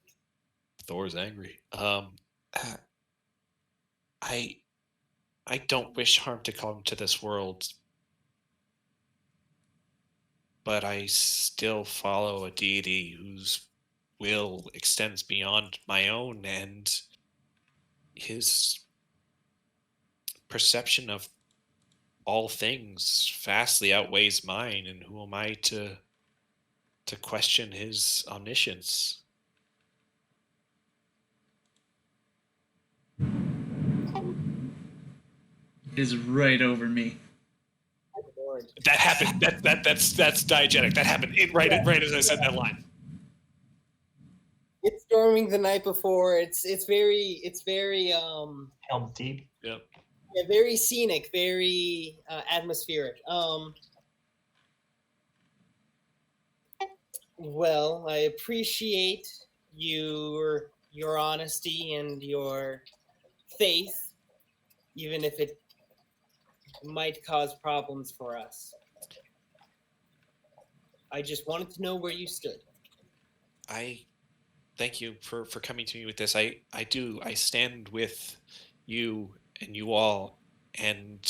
Thor's angry. I don't wish harm to come to this world, but I still follow a deity whose will extends beyond my own, and his perception of all things vastly outweighs mine, and who am I to question his omniscience? It is right over me. Lord. That happened. That's diegetic. That happened right as I said that line. It's storming the night before. It's very Helm deep. Yep. yeah, very scenic, very atmospheric. Well, I appreciate your honesty and your faith, even if it might cause problems for us. I just wanted to know where you stood. I thank you for coming to me with this. I stand with you and you all, and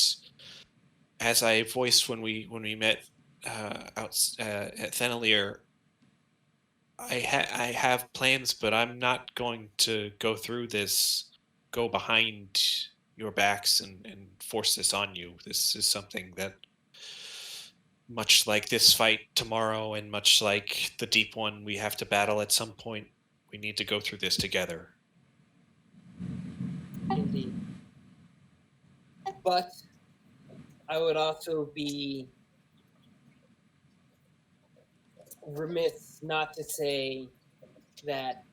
as I voiced when we met out at Thenalier, I have plans, but I'm not going to go through this, go behind your backs and force this on you. This is something that, much like this fight tomorrow and much like the deep one we have to battle at some point, we need to go through this together. Indeed. But I would also be remiss not to say that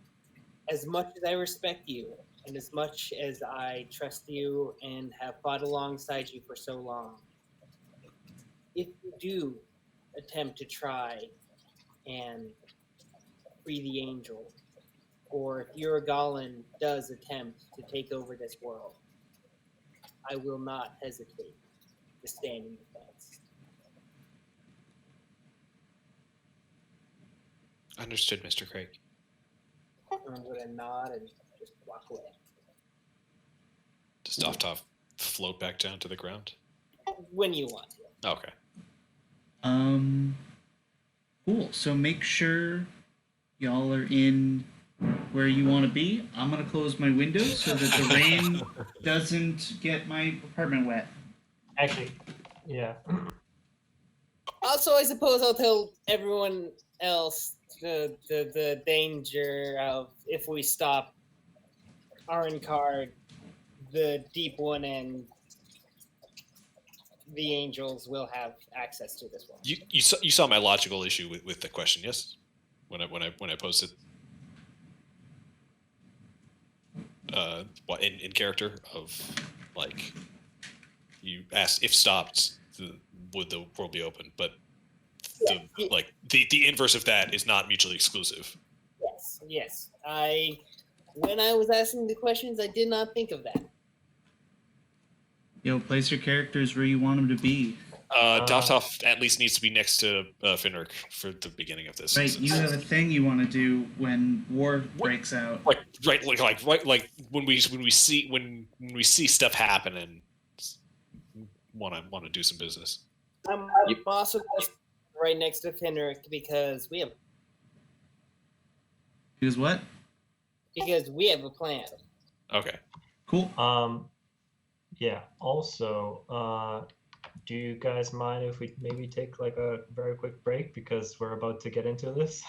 as much as I respect you and as much as I trust you and have fought alongside you for so long, if you do attempt to try and free the angel, or if Uragalin does attempt to take over this world, I will not hesitate to stand in defense. Understood, Mr. Craig. And I'm going to nod and just walk away. Does Doftov float back down to the ground? When you want to. Okay. Cool. So make sure y'all are in where you want to be. I'm gonna close my windows so that the rain doesn't get my apartment wet. Actually, yeah. Also, I suppose I'll tell everyone else the danger of if we stop Arncard, the deep one, and the angels will have access to this one. You saw my logical issue with the question, yes? When I posted what in character of like you asked if stopped would the world be open, but the inverse of that is not mutually exclusive. Yes. When I was asking the questions, I did not think of that. Place your characters where you want them to be. Dothoff at least needs to be next to Finric for the beginning of this. Right, you have a thing you want to do when war breaks out. Like when we see stuff happen and want to do some business. I'm also right next to Finric because we have. Because what? Because we have a plan. Okay. Cool. Yeah. Also, do you guys mind if we maybe take like a very quick break because we're about to get into this?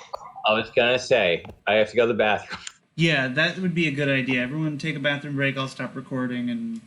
I was gonna say I have to go to the bathroom. Yeah, that would be a good idea. Everyone take a bathroom break. I'll stop recording and